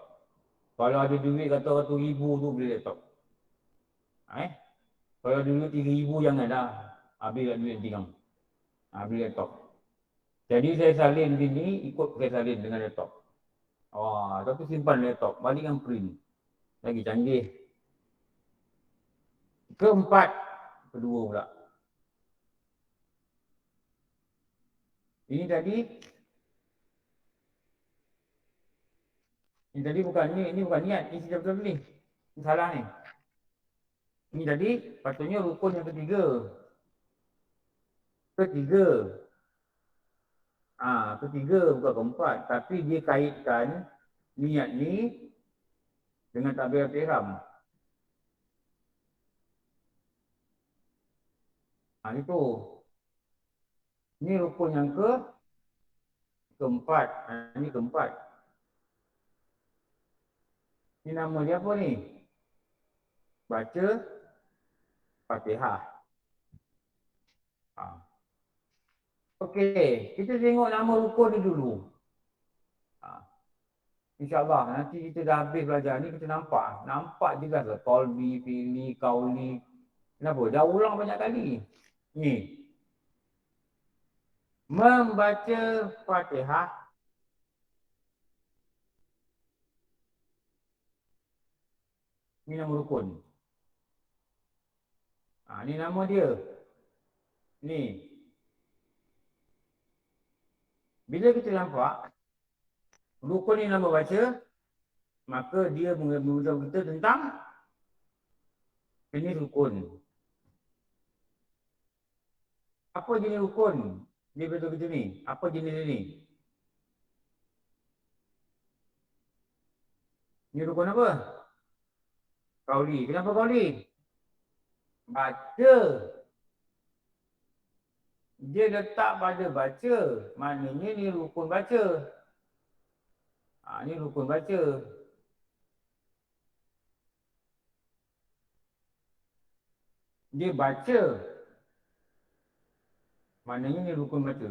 Kalau ada duit kata RM100,000 tu beli laptop. Kalau ada duit RM3,000 janganlah. Habis duit tinggal. Beli laptop. Jadi saya salin sini, ikut pakai salin dengan laptop. Tapi simpan laptop, balik dengan print. Lagi canggih. Keempat, kedua pula. Ini tadi bukan ni bukan niat, ini sudah betul ni. Ini salah ni. Ini tadi patutnya rukun yang ketiga. Ketiga bukan keempat, tapi dia kaitkan niat ni dengan takbiratul ihram. Itu. Ini rukun yang keempat. Ini keempat. Ini nama dia apa ni? Baca Fatihah. Okey, kita tengok nama rukun ni dulu. InsyaAllah nanti kita dah habis belajar ni kita nampak. Nampak jelas lah. Qalbi, fi'li, qauli. Kenapa? Dah ulang banyak kali. Ni. Membaca Fatihah. Ni nama rukun. Ni nama dia. Ni. Bila kita nampak rukun ni nama baca, maka dia memberitahu kita tentang jenis rukun. Apa jenis rukun? Dia beritahu kita ni. Apa jenis ni? Ni rukun apa? Qauli. Kenapa qauli? Baca. Dia letak pada baca. Maknanya ni rukun baca. Ni rukun baca. Dia baca. Maknanya ni rukun baca.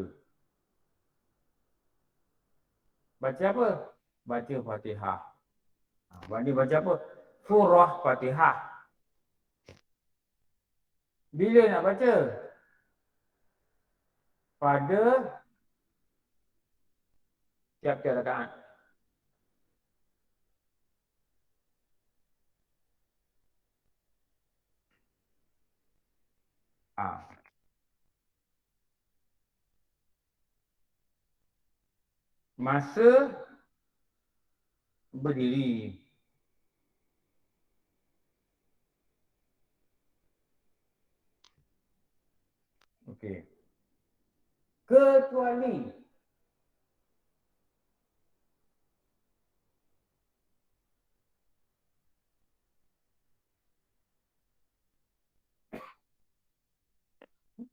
Baca apa? Baca Fatihah. Dia baca apa? Surah Fatihah. Bila nak baca? Pada tiap-tiap rakaat. Masa berdiri. Okey. Kecuali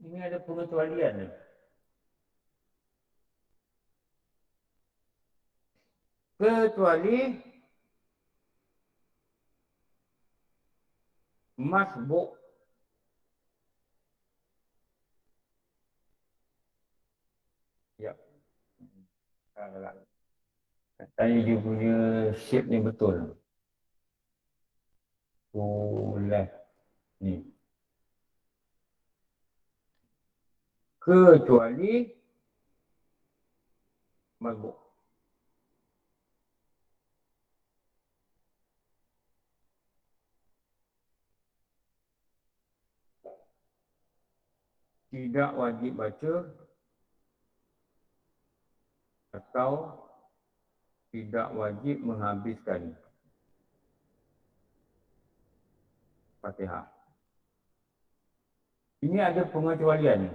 ini ada pengecualian ni. Kecuali masbuk. Ya. Katanya dia punya shape ni betul. Left. Ni. Kecuali masbuk. Tidak wajib baca atau tidak wajib menghabiskan Fatihah. Ini ada pengecualian.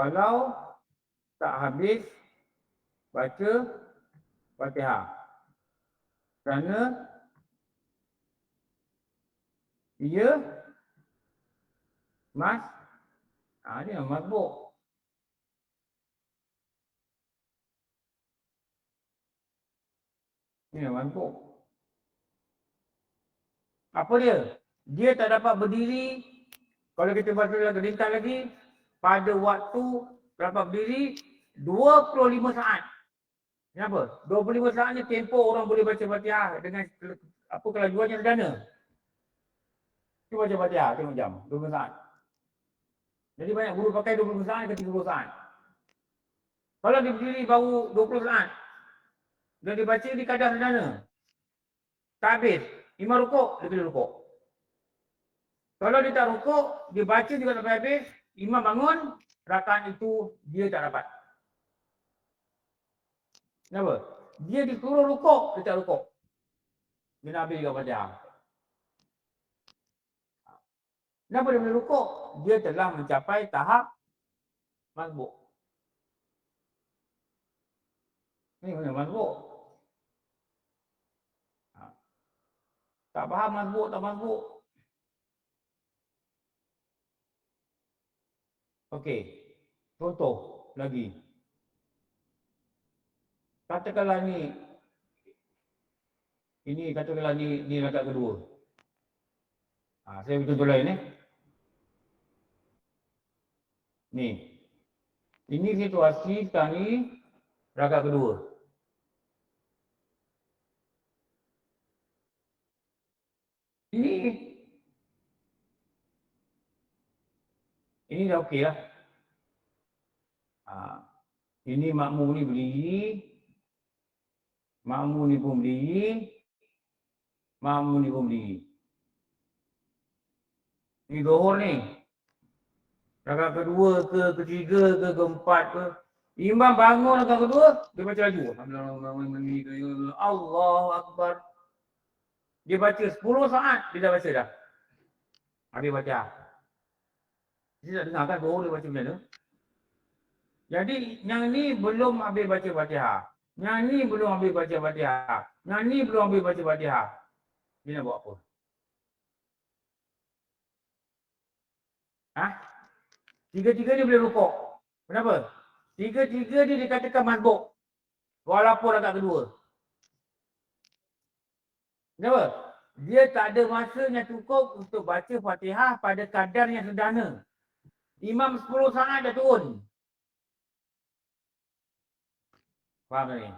kalau tak habis baca Fatihah. Kerana ia ini masbuk. Ini masbuk. Apa dia? Dia tak dapat berdiri. Kalau kita baca lagi ringkas lagi, pada waktu dapat berdiri 25 saat. Kenapa? 25 saat ni tempoh orang boleh baca Fatihah dengan apa kelajuannya sederhana. Cuba baca Fatihah, tengok jam, 20 saat. Jadi banyak guru pakai 20 saat ke 30 saat. Kalau dia berdiri baru 20 saat dan dia baca di kadar sederhana, tak habis, imam rukuk, dia kena rukuk. Kalau dia tak rukuk, dia baca juga sampai habis, imam bangun, rakaat itu dia tak dapat. Kenapa? Dia disuruh rukuk, dia tak rukuk. Dia nak habis juga Fatihah. Kenapa dia boleh rukuk? Dia telah mencapai tahap masbuk. Ini mana masbuk? Tak faham masbuk, tak masbuk. Okey, contoh lagi. Katakanlah ini katakanlah ni rakaat kedua. Saya contoh lain Ni. Ini situasi sekarang ni rakaat kedua. Ini dah okey lah. Ini makmum ni berdiri. Makmum ni pun berdiri. Makmum ni pun berdiri. Ini Zuhur ni. Rakaat kedua ke, ketiga ke, keempat ke. Imam bangun rakaat kedua, dia baca laju. Allahu Akbar. Dia baca 10 saat, dia dah baca dah. Habis baca. Dia tak dengar kan Zuhur dia baca macam mana. Jadi yang ni belum habis baca Fatihah. Yang ni belum habis baca Fatihah. Yang ni belum habis baca Fatihah. Dia nak buat apa? Tiga-tiga dia boleh rukuk. Kenapa? Tiga-tiga dia dikatakan masbuk. Walaupun rakaat kedua. Kenapa? Dia tak ada masa yang cukup untuk baca Fatihah pada kadar yang sederhana. Imam 10 saat dah turun. Faham tak ni?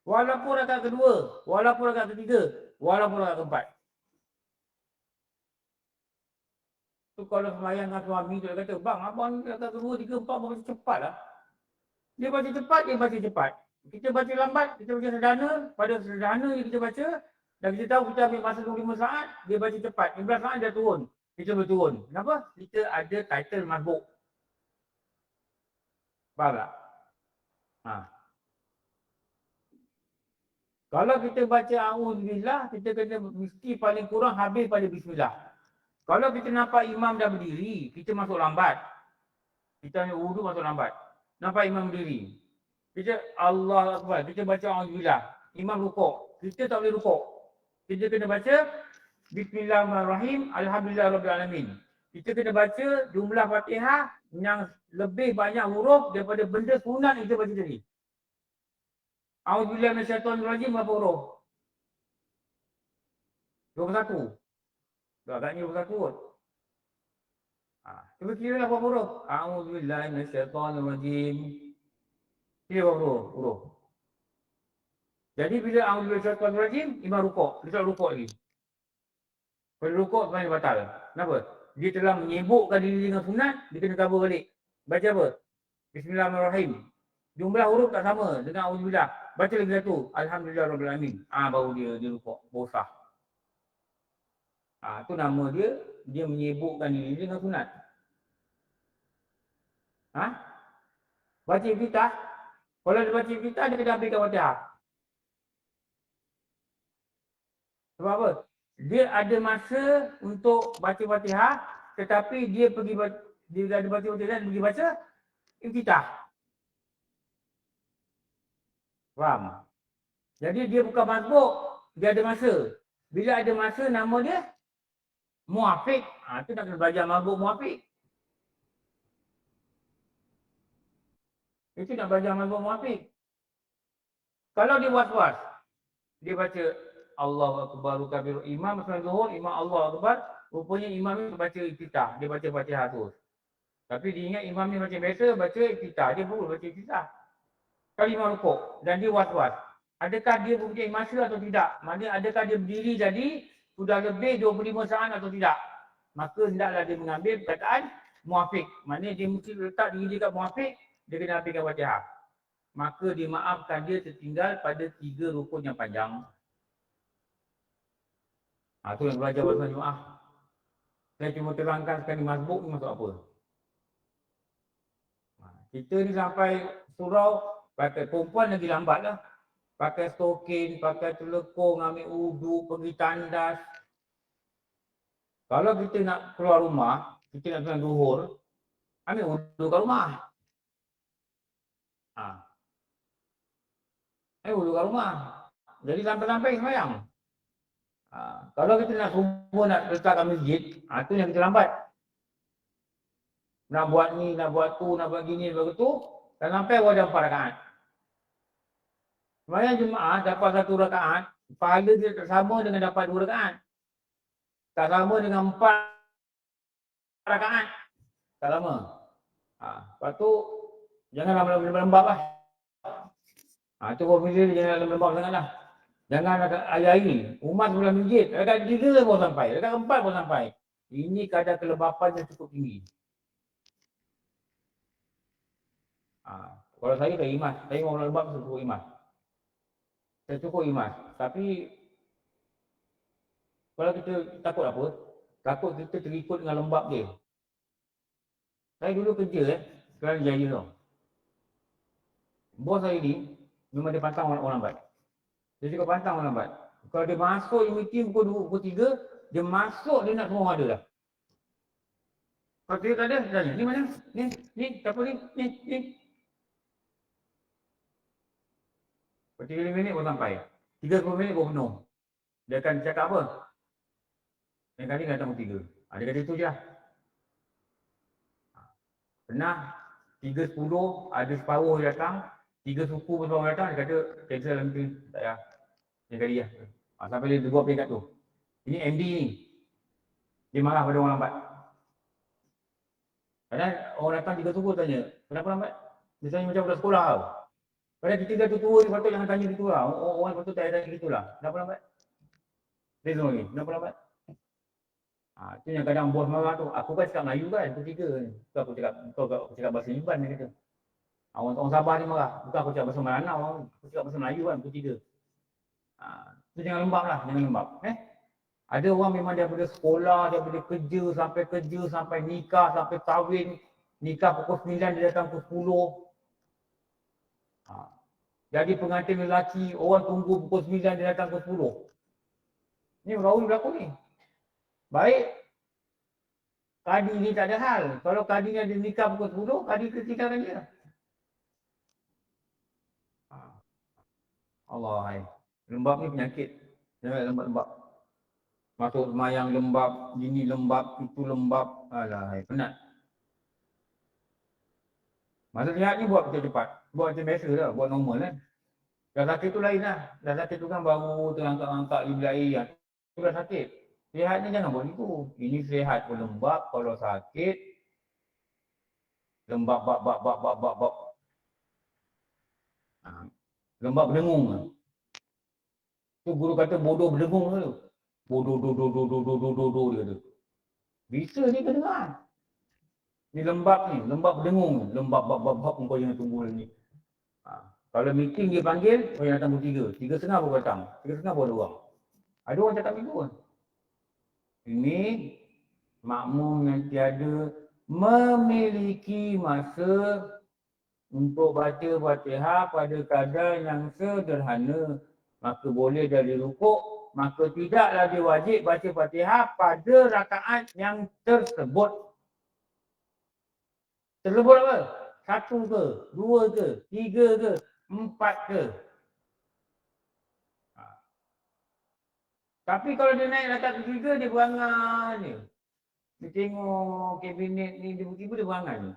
Walaupun rakaat kedua, walaupun rakaat ketiga, walaupun rakaat keempat. Tu kalau sembahyang dengan suami tu dia kata, bang abang ni rakaat kedua, tiga, empat baca cepat lah. Dia baca cepat, dia baca cepat. Kita baca lambat, kita baca sederhana, pada sederhana yang kita baca, dan kita tahu kita ambil masa 25 saat, dia baca cepat. 15 saat dia turun. Kita boleh turun. Kenapa? Kita ada title masbuk. Faham tak? Kalau kita baca A'udzubillah, kita kena mesti paling kurang habis pada Bismillah. Kalau kita nampak imam dah berdiri, kita masuk lambat. Kita ambil wudu masuk lambat. Nampak imam berdiri. Kita Allah Akbar, kita baca A'udzubillah. Imam rukuk. Kita tak boleh rukuk. Kita kena baca Bismillahirrahmanirrahim, Alhamdulillahirrabbilalamin. Kita kena baca jumlah Fatihah yang lebih banyak huruf daripada benda sunat yang kita baca tadi. A'udzubillahi minasyaitonirrajim berapa huruf? 21. Agaknya 21 kot. Cuba kira lah berapa huruf. A'udzubillahi minasyaitonirrajim. Kira berapa huruf? Jadi bila a'udzubillahi minasyaitonirrajim, imam rukuk. Dia tak rukuk lagi. Kalau rukuk sebenarnya batal. Kenapa? Dia telah menyibukkan diri dengan sunat, dia kena cover balik. Baca apa? Bismillahirrahmanirrahim. Jumlah huruf tak sama dengan A'udzubillah. Baca lagi satu. Alhamdulillahirrabbilalamin. Baru dia rukuk. Bosah. Tu nama dia menyibukkan diri dengan sunat. Baca iftitah. Kalau dia baca iftitah, dia kena habiskan Fatihah. Sebab apa? Dia ada masa untuk baca Fatihah, tetapi dia ada baca Fatihah dan pergi baca iftitah. Faham? Jadi dia bukan masbuk, dia ada masa. Bila ada masa, nama dia muafiq. Itu nak kena belajar masbuk muafiq. Itu nak belajar masbuk muafiq. Kalau dia was-was, dia baca Allahu Akbar kabiru. Imam sembahyang zuhur, imam Allahu Akbar, rupanya imam ni baca iftitah, dia baca Fatihah terus. Tapi dia ingat imam ni macam biasa baca iftitah, dia pun baca iftitah. Kalau imam rukuk dan dia was-was, adakah dia mempunyai masa atau tidak? Maknanya adakah dia berdiri jadi sudah lebih 25 saat atau tidak? Maka hendaklah dia mengambil perkataan muafiq. Maknanya dia mesti letak diri dia kat muafiq, dia kena habiskan Fatihah. Maka dimaafkan dia tertinggal pada 3 rukun yang panjang. Itu yang belajar pasal Jumaat. Saya cuma terangkan sekali masbuk ni masuk apa. Kita ni sampai surau, pakai perempuan lagi lambat lah. Pakai stokin, pakai telekong, ambil uduk, pergi tandas. Kalau kita nak keluar rumah, kita nak sembahyang zuhur, ambil uduk kat rumah. Ambil uduk kat rumah. Jadi sampai-sampai sembahyang. Kalau kita nak subuh nak letak kat masjid, tu yang kita lambat. Nak buat ni, nak buat tu, nak buat gini, nak buat tu, dan sampai ada 4 rakaat. Sembahyang Jumaat dapat 1 rakaat, pahala dia tak sama dengan dapat 2 rakaat. Tak sama dengan 4 rakaat. Tak sama. Lepas tu, jangan lembab lah. Tu formula dia jangan lembab sangat lah. Jangan hari-hari ni, umat sebelah masjid, rakaat 3 pun sampai, rakaat 4 pun sampai. Ini kadar kelembapan yang cukup tinggi. Kalau saya tak imas, saya mau lembab cukup imas. Saya cukup imas. Tapi kalau kita takut apa? Takut kita terikut dengan lembab dia. Saya dulu kerja sekarang Jaya tau. Bos saya ni memang dia pantang orang lambat. Dia juga pantang orang lambat. Kalau dia masuk meeting pukul 3, dia masuk dia nak semua ada dah. Kalau dia tak ada, dia tanya, ni mana? Ni, siapa ni? Ni. 30 minit baru sampai. 30 minit baru penuh. Dia akan cakap apa? Yang kali datang pukul 3. Dia kata itu je lah. Pernah 3.10 ada separuh datang, 3 suku pun separuh datang, dia kata cancel nanti. Tak payah. Yang kali lah. Sampai dia buat peringkat tu. Ini MD ni. Dia marah pada orang lambat. Kadang orang datang 3 suku tanya, kenapa lambat? Dia tanya macam budak sekolah tau. Padahal kita dah tua ni patut jangan tanya gitu lah. Orang patut tak tanya gitu lah. Kenapa lambat? Dia semua ni, kenapa lambat? Itu yang kadang bos marah tu. Aku kan cakap Melayu kan, ketiga ni. Aku cakap bahasa Iban dia kata. Orang Sabah ni marah. Bukan aku cakap bahasa Melanau. Aku cakap bahasa Melayu kan, ketiga. Itu jangan lembab lah, jangan lembab. Ada orang memang daripada sekolah, daripada kerja, sampai nikah, sampai kahwin. Nikah pukul 9, dia datang pukul 10. Jadi pengantin lelaki, orang tunggu pukul 9, dia datang pukul 10. Ni baru berlaku ni. Baik, kadi ni tak ada hal. Kalau kadi ni ada nikah pukul 10, kadi tinggalkan dia. Allah hai. Lembab ni penyakit. Jangan lembab-lembab. Masuk semayang lembab, gini lembab, itu lembab. Alah hai, penat. Masa sihat ni buat cepat-cepat. Buat macam biasa lah, buat normal kan. Dah sakit tu lain lah. Dah sakit tu kan baru terangkat-angkat di bilik air. Itu dah sakit. Sihat ni jangan buat itu. Ini sihat pun lembab. Kalau sakit, lembab bab. Lembab berdengung. Tu guru kata bodoh berdengung tu. Bodoh dia kata. Bisa dia kedengar. Ni lembab ni, lembab berdengung. Lembab bab kau jangan tunggu ni. Kalau meeting dia panggil, kau yang datang pukul 3. 3.30 baru datang. 3.30 baru ada orang. Ada orang cakap begitu kan. Ini makmum yang tiada memiliki masa untuk baca Fatihah pada kadar yang sederhana. Maka boleh dari rukuk maka tidaklah dia wajib baca Fatihah pada rakaat yang tersebut. Tersebut apa? 1 ke, 2 ke, 3 ke, 4 ke. Tapi kalau dia naik rakaat ketiga, dia berangan ni. Dia tengok kabinet ni, tiba-tiba dia berangan ni.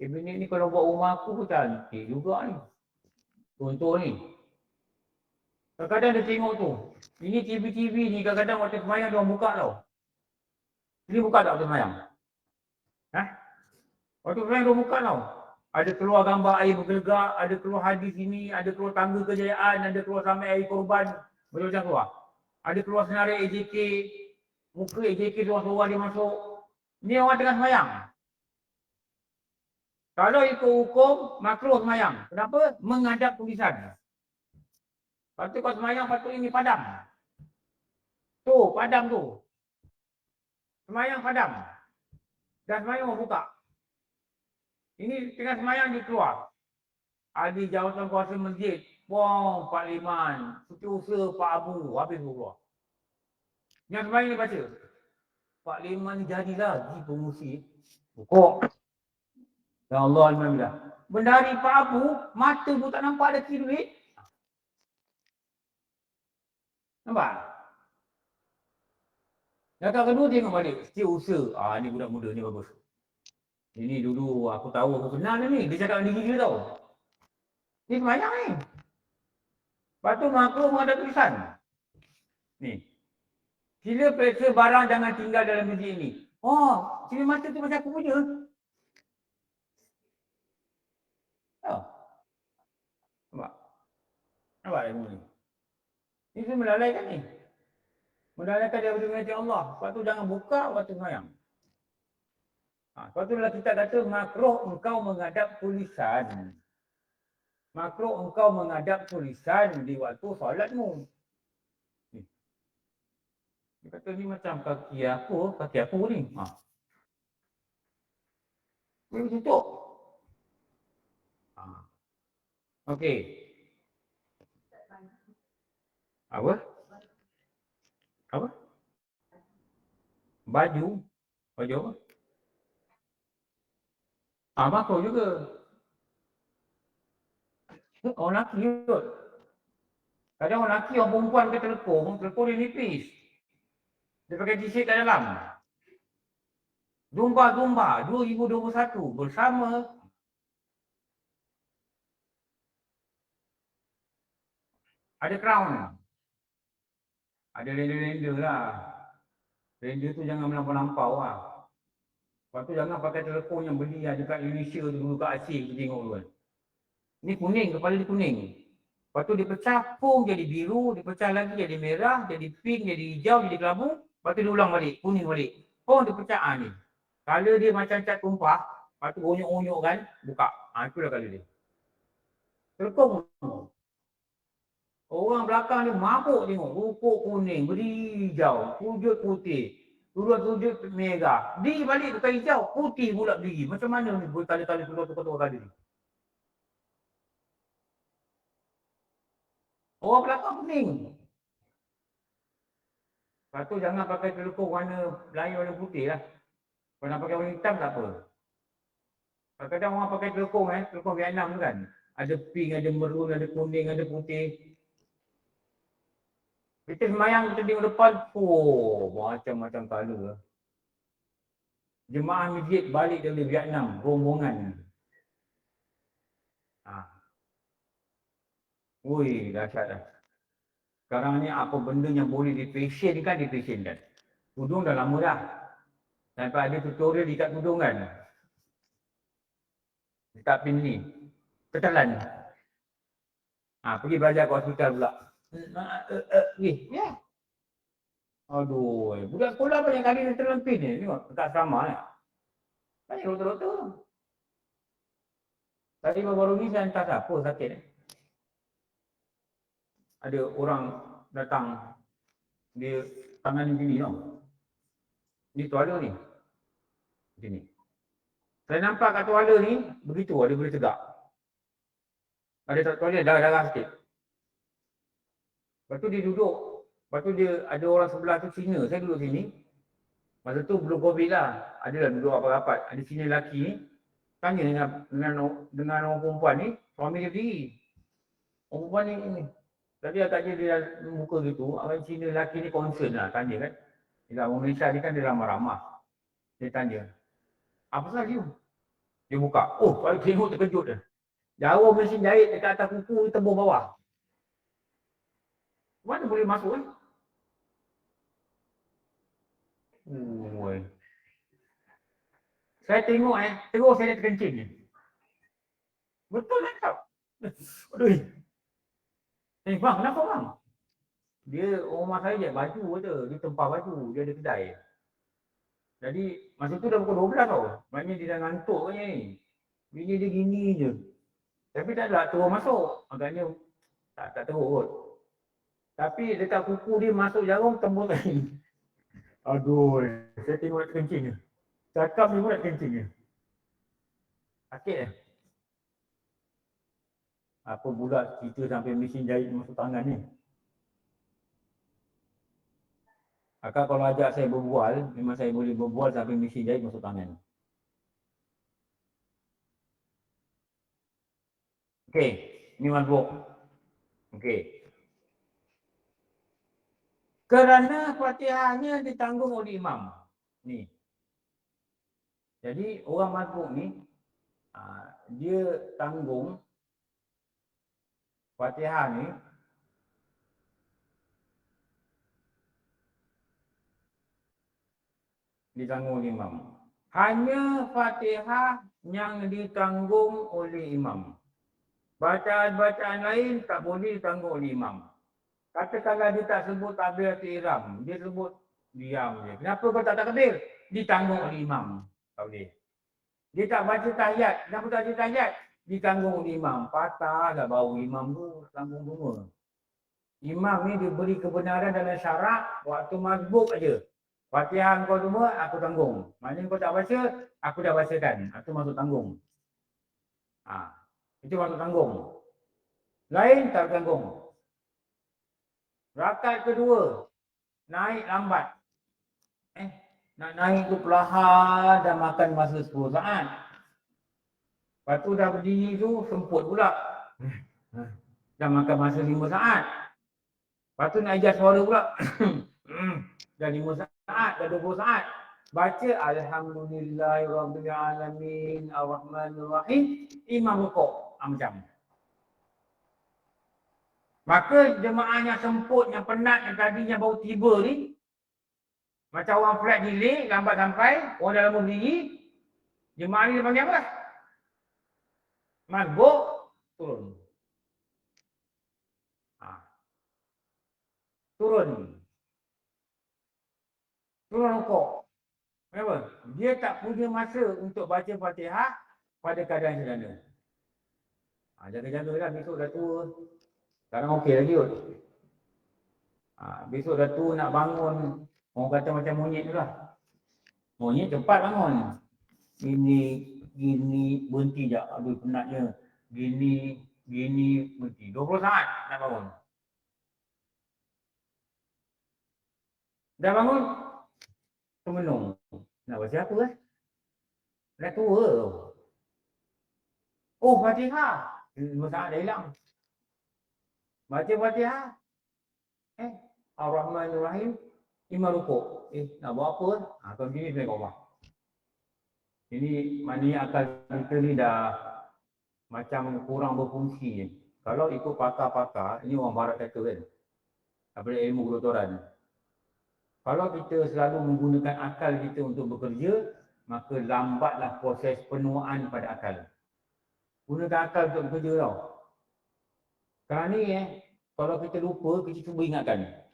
Kabinet ni kalau buat rumah aku pun cantik juga ni. Contoh ni. Kadang-kadang dia tengok tu. Ini TV-TV ni kadang-kadang waktu semayang dia orang buka tau. Ini buka tak waktu semayang? Waktu semayang dia orang buka tau. Ada keluar gambar air bergelegak, ada keluar hadis ini, ada keluar tangga kejayaan, ada keluar sampai air korban. Macam-macam keluar. Ada keluar senarai AJK, muka AJK seorang-seorang dia masuk. Ni orang tengah semayang. Kalau ikut hukum, makruh semayang. Kenapa? Menghadap tulisan. Lepas tu kau semayang, lepas tu ini padam. Tu, padam tu. Semayang padam. Dan semayang orang buka. Ini tengah semayang dia keluar. Ahli jawatan kuasa masjid. Wong, Pak Liman. Setiausaha Pak Abu. Habis keluar. Yang semayang dia baca. Pak Liman ni jadilah di pengusi. Pokok. Ya Allah Alhamdulillah. Bendahari Pak Abu, mata pun tak nampak ada kiri duit. Nampak? Yang kedua tengok balik. Setiausaha. Ni budak muda ni bagus. Ini dulu aku tahu, aku kenal ni. Dia cakap dengan diri dia tau. Ni semayang ni. Lepas tu makruh ada tulisan. Ni. Sila periksa barang jangan tinggal dalam masjid ni. Oh, sila mata tu macam aku punya. Oh. Nampak? Nampak ilmu ni? Ini tu melalaikan ni. Melalaikan daripada mengaji Allah. Lepas tu jangan buka waktu semayang. Lepas tu dalam kitab kata makruh engkau menghadap tulisan. Makruh engkau menghadap tulisan di waktu solatmu. Dia kata ni macam kaki aku ni. Dia tutup. Okey. Apa? Apa? Baju. Baju apa? Makruh juga. Orang lelaki kot. Kadang orang lelaki, orang perempuan ke telekong dia nipis. Dia pakai t-shirt kat dalam. Zumba 2021 bersama ada crown. Ada render-render lah. Render tu jangan melampau-lampau lah. Lepas tu jangan pakai telefon yang beli yang dekat Indonesia tu dulu kat Aceh tu tengok tu kan. Ni kuning, kepala dia kuning. Lepas tu dia pecah, pung jadi biru, dia pecah lagi jadi merah, jadi pink, jadi hijau, jadi kelabu. Lepas tu dia ulang balik, kuning balik. Pung dia pecah ni. Color dia macam cat tumpah, lepas tu onyok-onyok kan, buka. Itulah color dia. Telekong. Orang belakang dia mabuk tengok, rupuk kuning, berhijau, wujud putih. Turut-turut merah. Diri balik tukar hijau, putih pula diri. Macam mana ni berkali-kali tukar-tukar kali ni? Orang belakang kuning. Lepas tu jangan pakai telekong warna lain warna putih lah. Kalau nak pakai warna hitam tak apa. Kadang-kadang orang pakai telekong Vietnam tu kan. Ada pink, ada maroon, ada kuning, ada putih. Kita semayang kita tengok depan, macam-macam colour. Jemaah masjid balik dari Vietnam, rombongan. Ui, dahsyat dah. Sekarang ni apa benda yang boleh difashionkan. Tudung dah lama dah. Sampai ada tutorial dekat tudung kan. Dekat pin ni. Ketelan. Pergi belajar kat hospital pula. Ya. Aduh, budak sekolah banyak kali dia terlempin ni. Tengok, tak sama ni. Banyak rotor-rotor. Tadi baru ni saya hantar siapa sakit ni. Ada orang datang, dia tangan ni gini tau. Ni tuala ni. Macam ni. Saya nampak kat tuala ni, begitu dia boleh tegak. Ada tak tuala, darah-darah sikit. Lepas tu dia duduk Lepas tu dia ada orang sebelah tu Cina, saya duduk sini. Masa tu belum Covid lah. Adalah duduk rapat-rapat. Ada Cina lelaki ni, tanya dengan orang perempuan ni, suami dia berdiri. Orang perempuan ni. Tapi agaknya dia muka gitu, orang Cina lelaki ni concern lah, tanya kan. Dia orang Malaysia ni kan dia ramah-ramah. Dia tanya, apa pasal you? Dia buka. Oh, saya tengok terkejut dia. Jauh mesin jahit dekat atas kuku, tembus bawah. Mana boleh masuk kan? Saya tengok terus saya terkencing ni. Betul kan tak? Aduh. Bang, kenapa bang? Dia rumah saya je baju kata, dia tempah baju, dia ada kedai. Jadi masa tu dah pukul 12 tau. Maknanya dia dah ngantuk kan ni. Bini dia gini je. Tapi tak ada terus masuk. Agaknya tak terus kot. Tapi dekat kuku dia masuk jarum tembus lagi. Aduh, saya tengok nak kencing je. Cakap ni pun nak kencing je. Sakit Apa pula cerita sampai mesin jahit masuk tangan ni. Akak kalau ajak saya berbual, memang saya boleh berbual sampai mesin jahit masuk tangan. Okey, ni masbuk. Okey. Kerana Fatihahnya ditanggung oleh imam. Ni. Jadi orang masbuk ni dia tanggung Fatihah ni ditanggung oleh imam. Hanya Fatihah yang ditanggung oleh imam. Bacaan-bacaan lain tak boleh ditanggung oleh imam. Katakanlah dia tak sebut takbiratul ihram, dia sebut diam je. Kenapa kau tak takbir? Ditanggung oleh imam. Tak boleh. Dia tak baca tahiyat. Kenapa tak baca tahiyat? Ditanggung oleh imam. Patahlah bau imam tu, tanggung semua. Imam ni diberi kebenaran dalam syarak waktu masbuk aja. Fatihah kau semua, aku tanggung. Maknanya kau tak baca, aku dah bacakan. Itu masuk tanggung. Itu masuk tanggung. Lain tak tanggung. Rakaat kedua, naik lambat. Nak naik tu perlahan dan makan masa 10 saat. Lepas tu dah berdiri tu semput pula. Dah makan masa 5 saat. Lepas tu nak ajar suara pula. Dah 5 saat, dah 20 saat. Baca Alhamdulillahirrabbilalamin Ar-Rahmanir-Rahim. Imam rukuk. Macam. Maka jemaah yang semput, yang penat, yang tadinya baru tiba ni, macam orang flat delay, lambat sampai, orang dah lama berdiri, jemaah ni dia panggil apa? Masbuk, turun. Turun rukuk. Kenapa? Dia tak punya masa untuk baca Fatihah pada keadaan sederhana. Jaga-jaga lah, besok dah tua. Sekarang okey lagi kot. Besok dah tua nak bangun, orang kata macam monyet tu lah. Monyet cepat bangun. Gini, berhenti je. Aduh penatnya. Gini, berhenti. 20 saat nak bangun. Dah bangun, termenung. Nak baca apa Dah tua tu. Oh, Fatihah. 5 saat dah hilang. Baca Fatihah. Ar-Rahmanir-Rahim. Imam rukuk. Nak buat apa? Kalau gini sebenarnya Allah. Ini maknanya akal kita ni dah macam kurang berfungsi. Kalau ikut pakar-pakar, ini orang barat kata kan. Daripada ilmu kedoktoran. Kalau kita selalu menggunakan akal kita untuk bekerja, maka lambatlah proses penuaan pada akal. Gunakan akal untuk bekerja tau. Sekarang ni kalau kita lupa, kita cuba ingatkan.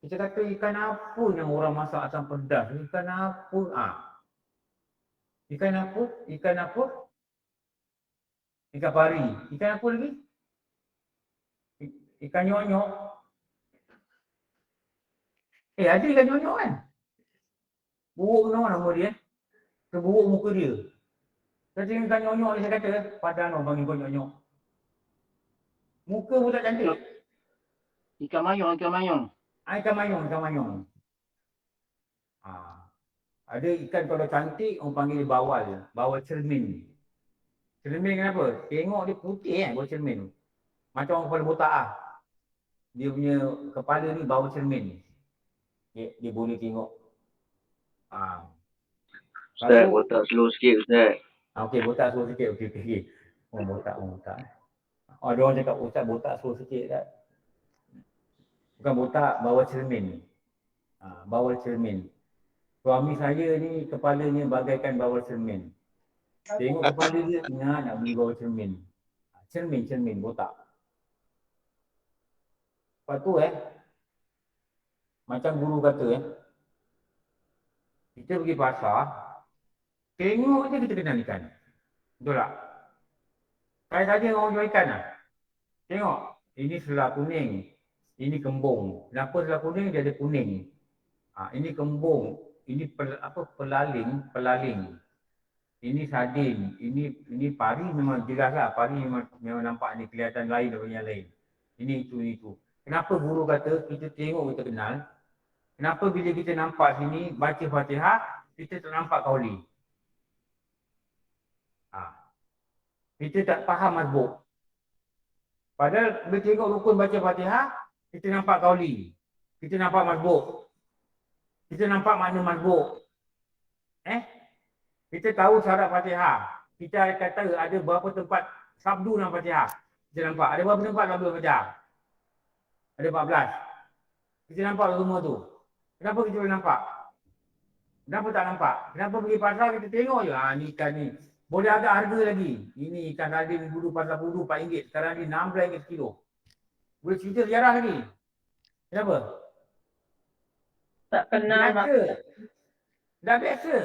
Kita kata ikan apa yang orang masak asam pedas? Ikan apa? Ikan apa? Ikan pari. Ikan apa lagi? Ikan nyok-nyok. Ada ikan nyok-nyok kan? Buruk nama dia. Terburuk muka dia. Saya tengok ikan nyok-nyok ni, saya kata, padan orang panggil kau nyok-nyok. Muka pun tak cantik. Ikan mayung. Ikan mayung, ikan mayung. Ada ikan kalau cantik, orang panggil bawal. Bawal cermin. Cermin kenapa? Tengok dia putih bawal cermin. Macam orang kepala botak lah. Dia punya kepala ni bawal cermin. Dia boleh tengok. Ustaz, botak slow sikit Ustaz. Okey, botak slow sikit. Okey. Oh, botak. Ada orang cakap, Ustaz botak slow sikit tak? Bukan botak, bawal cermin. Bawal cermin. Suami saya ni kepalanya bagaikan bawal cermin. Tengok kepala dia, ingat nak beli bawal cermin. Cermin, botak. Lepas tu macam guru kata kita pergi pasar, tengok je kita kenal ikan. Betul tak? Saya tanya orang jual ikan lah. Tengok, ini selah kuning, ini kembung. Kenapa selah kuning dia ada kuning? Ini kembung, ini pelaling. Ini sardin, ini pari memang jelas lah. Pari memang nampak ni kelihatan lain daripada yang lain. Ini itu. Kenapa guru kata kita tengok kita kenal? Kenapa bila kita nampak sini baca Fatihah, kita tak nampak kauli? Kita tak faham mazbuk. Padahal bila tengok rukun baca Fatihah, kita nampak kauli. Kita nampak mazbuk. Kita nampak makna mazbuk. Kita tahu syarat Fatihah. Kita kata ada berapa tempat sabdu dalam Fatihah. Kita nampak. Ada berapa tempat sabdu dalam Fatihah? Ada 14. Kita nampak semua tu. Kenapa kita boleh nampak? Kenapa tak nampak? Kenapa pergi pasar kita tengok je. Ni ikan ni. Boleh agak harga lagi. Ini ikan sardin dulu pasar bulu RM4. Sekarang ni RM16 sekilo. Boleh cerita sejarah lagi. Kenapa? Tak kenal. Dah biasa.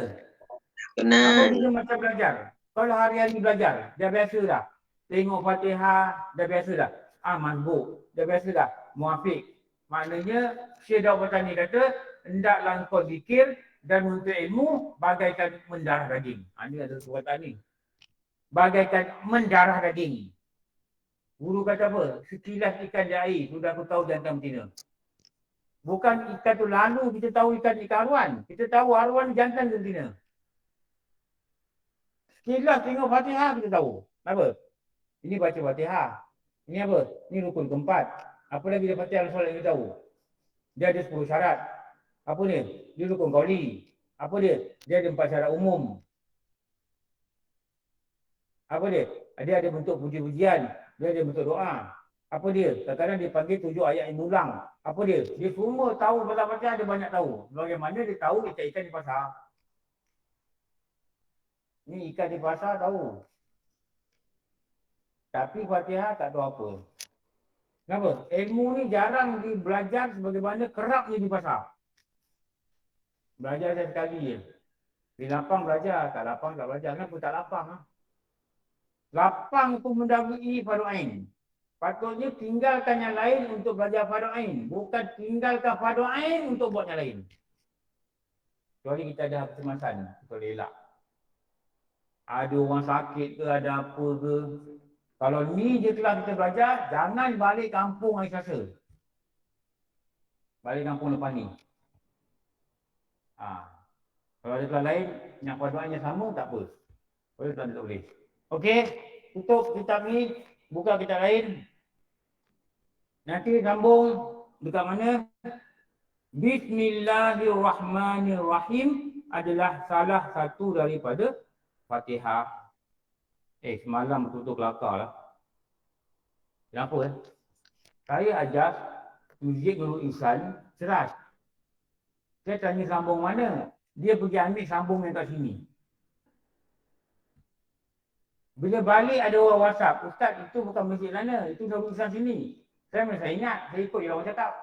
Kenal. Apa benda macam belajar? Kalau hari-hari belajar, dah biasa dah. Tengok Fatihah, dah biasa dah. Mazbuk, dah biasa dah. Muafiq. Maknanya, Syekh Daud Batani kata, hendaklah engkau zikir dan menuntut ilmu bagaikan mendarah daging. Ini ada perkataan ni. Bagaikan mendarah daging. Guru kata apa? Sekilas ikan di air, sudah aku tahu jantan betina. Bukan ikan tu lalu kita tahu ikan arwan. Kita tahu arwan jantan ke betina. Sekilas tengok Fatihah kita tahu. Apa? Ini baca Fatihah. Ini apa? Ini rukun keempat. Apa lagi dia Fatihah solat kita tahu? Dia ada 10 syarat. Apa dia? Dia rukun qauli. Apa dia? Dia ada 4 syarat umum. Apa dia? Dia ada bentuk puji-pujian. Dia ada bentuk doa. Apa dia? Kadang-kadang dia panggil 7 ayat yang ulang. Apa dia? Dia semua tahu pasal Fatihah, dia banyak tahu. Bagaimana dia tahu ikan-ikan di pasar? Ni ikan di pasar tahu. Tapi Fatihah tak tahu apa. Kenapa? Ilmu ni jarang belajar sebagaimana kerapnya di pasar. Belajar sekali je. Di lapang belajar, tak lapang tak belajar. Kenapa tak lapang? Lapang tu mendahului fardu ain. Patutnya tinggalkan yang lain untuk belajar fardu ain. Bukan tinggalkan fardu ain untuk buat yang lain. Kecuali kita ada kecemasan, kita boleh elak. Ada orang sakit ke, ada apa ke. Kalau ni je telah kita belajar, jangan balik kampung hari Selasa. Balik kampung lepas ni. Kalau ada kelas lain, nak paduannya sama, tak apa. Boleh tak boleh. Okey, tutup kitab ni, buka kitab lain. Nanti sambung dekat mana? Bismillahirrahmanirrahim adalah salah satu daripada Fatihah. Semalam tutup kelakar lah. Kenapa? Saya ajar Muzik Nurul Ihsan ceras. Saya tanya sambung mana? Dia pergi ambil sambung yang kat sini. Bila balik ada orang WhatsApp, Ustaz itu bukan masjid sana, itu Nurul Ihsan sini. Saya ingat, saya ikut yang orang cakap.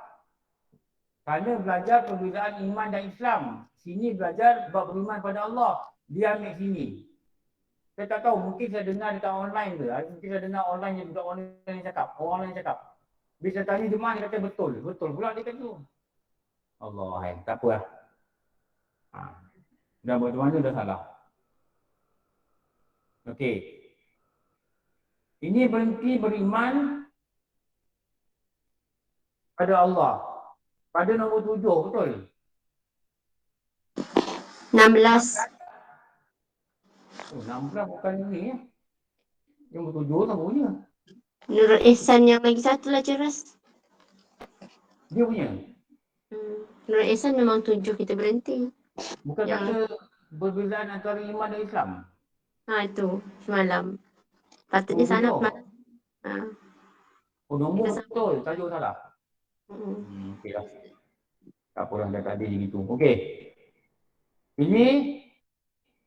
Sana belajar perbezaan iman dan Islam. Sini belajar bab beriman pada Allah. Dia ambil sini. Saya tak tahu, mungkin saya dengar dekat online ke. Mungkin saya dengar online je dekat orang yang cakap. Orang lain cakap. Bila saya tanya jemaah, dia kata betul. Betul pula dia kata tu. Allah, tak apa lah. Dah buat mana dah salah. Okey. Ini berhenti beriman Allah. Pada nombor 7, betul? 16. Oh, 16 bukan ni ya. Nombor 7 tak punya. Nurul Ihsan yang lagi satu lah Ceras. Dia punya. Nurul Ihsan memang 7 kita berhenti. Bukan Yang- kata perbezaan antara iman dan Islam. Itu semalam. Patutnya Oh, sana betul. semalam. Oh, nombor Kita betul. Tajuk salah. Okey lah. Tak apalah, dah tadi je gitu. Okey. Ini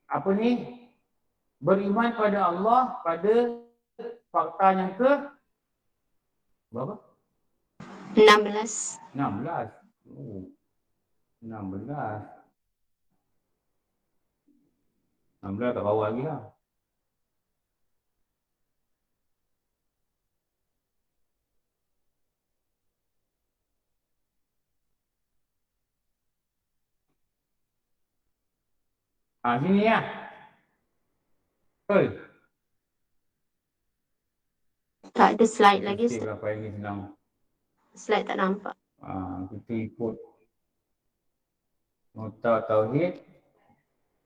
apa ni? Beriman pada Allah pada fakta yang ke berapa? 16. 16. Oh. 16. 16 kat bawah lagi lah. Sini lah. Betul. Tak ada slide lagi Okey, Ustaz. berapa ini senang. Slide tak nampak. Kita ikut Nota Tauhid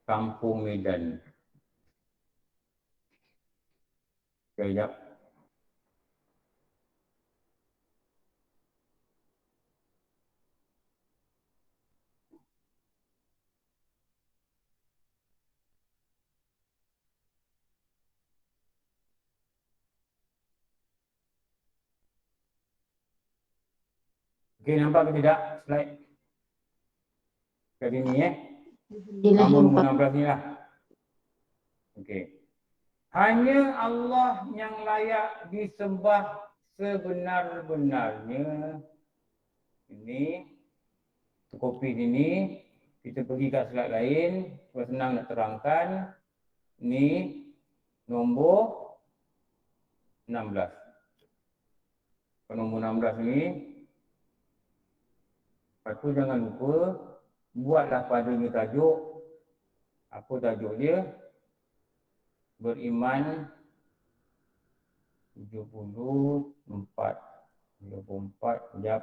Kampung Medan. Sekejap. Okey, nampak ke tidak slide? Kat sini Alhamdulillah Nombor nampak. 16 ni lah. Okey. Hanya Allah yang layak disembah sebenar-benarnya. Ini kopi sini. Kita pergi kat slide lain. Supaya senang nak terangkan. Ini nombor 16. Nombor 16 ni. Lepas tu jangan lupa. Buatlah padanya tajuk. Apa tajuk dia? Beriman 74. Sekejap.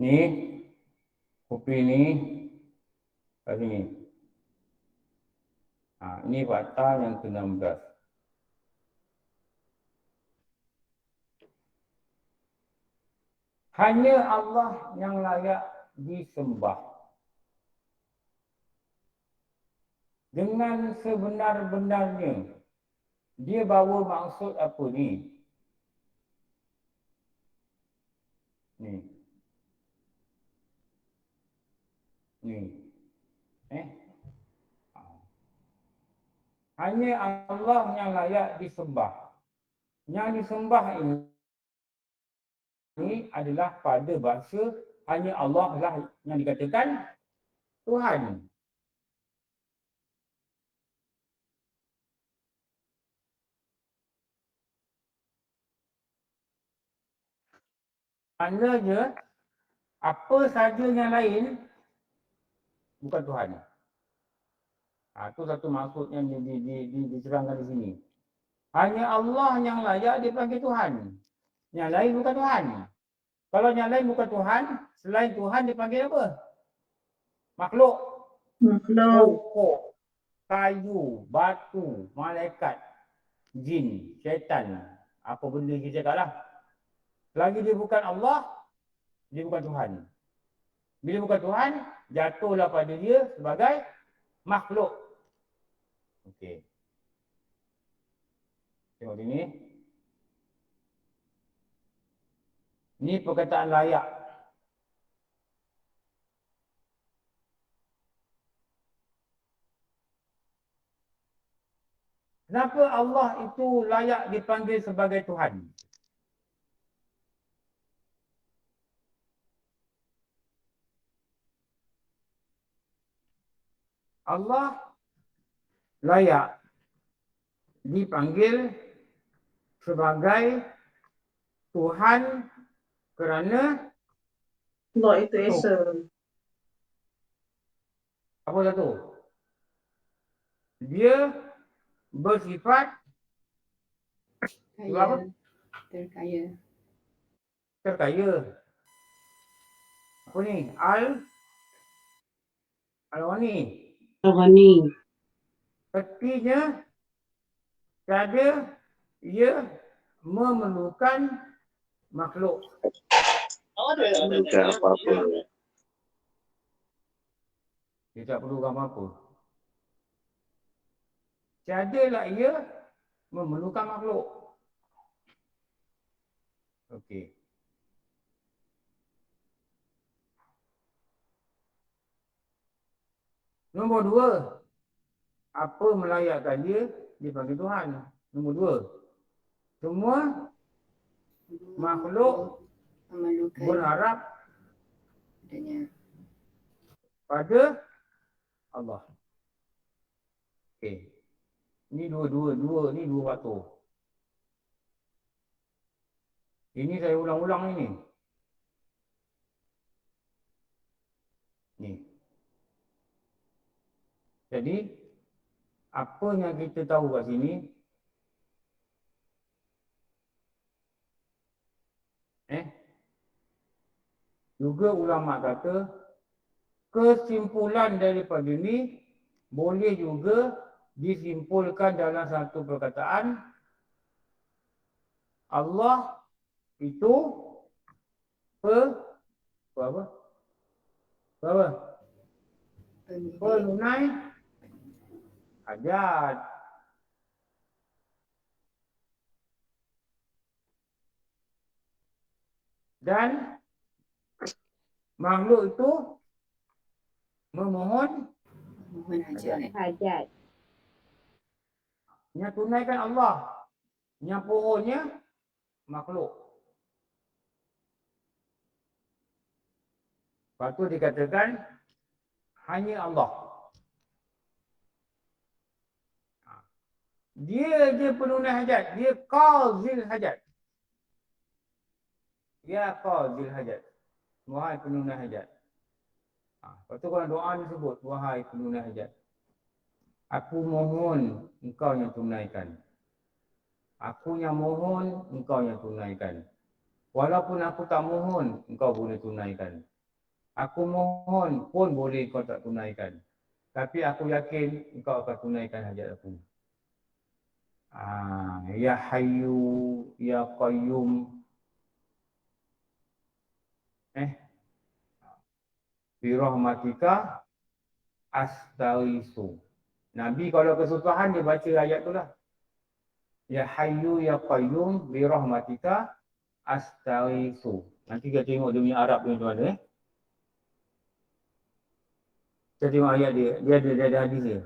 Ni kopi ni kat sini. Ini fakta yang ke-16. Hanya Allah yang layak disembah. Dengan sebenar-benarnya. Dia bawa maksud apa ni? Ni. Hanya Allah yang layak disembah. Yang disembah ini adalah pada bahasa hanya Allah lah yang dikatakan Tuhan. Maknanya apa saja yang lain bukan Tuhan. Itu satu maksud yang diserangkan di sini. Hanya Allah yang layak dipanggil Tuhan. Yang lain bukan Tuhan. Kalau yang lain bukan Tuhan, selain Tuhan dipanggil apa? Makhluk. Pokok, kayu, batu, malaikat, jin, syaitan. Apa benda kita cakap lah. Selagi dia bukan Allah, dia bukan Tuhan. Bila bukan Tuhan, jatuhlah pada dia sebagai makhluk. Okey. Tengok sini. Ini perkataan layak. Kenapa Allah itu layak dipanggil sebagai Tuhan? Allah layak dipanggil sebagai Tuhan kerana Allah itu Esa. apa satu? Dia bersifat apa? Terkaya. Terkaya. Apa ni? Al-Ghani. Al-Ghani. Artinya tiada ia memerlukan makhluk. Bukan apa-apa. Dia tak perlu apa-apa. Tiadalah ia memerlukan makhluk. Okey. Nombor dua, apa melayakkan dia dipanggil Tuhan? Nombor dua, semua makhluk memerlukan berharap adanya. pada Allah. Okey. Ini dua ni dua waktu. Ini saya ulang-ulang ini. Ni. Jadi apa yang kita tahu kat sini juga ulama kata kesimpulan daripada ini boleh juga disimpulkan dalam satu perkataan, Allah itu apa? Penunai hajat. Dan makhluk itu memohon hajat. yang tunaikan Allah, yang pohonnya makhluk. Lepas tu dikatakan hanya Allah. Dia penunai hajat, dia qazil hajat. Ya qazil hajat. Wahai penunai hajat. Lepas tu kalau doa ni sebut, wahai penunai hajat. Aku mohon engkau yang tunaikan. Aku yang mohon, engkau yang tunaikan. Walaupun aku tak mohon, engkau boleh tunaikan. Aku mohon pun boleh kau tak tunaikan. Tapi aku yakin engkau akan tunaikan hajat aku. Ya Hayyu, Ya Qayyum. Bi rahmatika astaghiitsu. Nabi kalau kesusahan dia baca ayat tu lah. Ya Hayyu Ya Qayyum bi rahmatika astaghiitsu. Nanti kita tengok dia punya Arab ni macam mana. Kita tengok ayat dia. Dia ada hadis dia.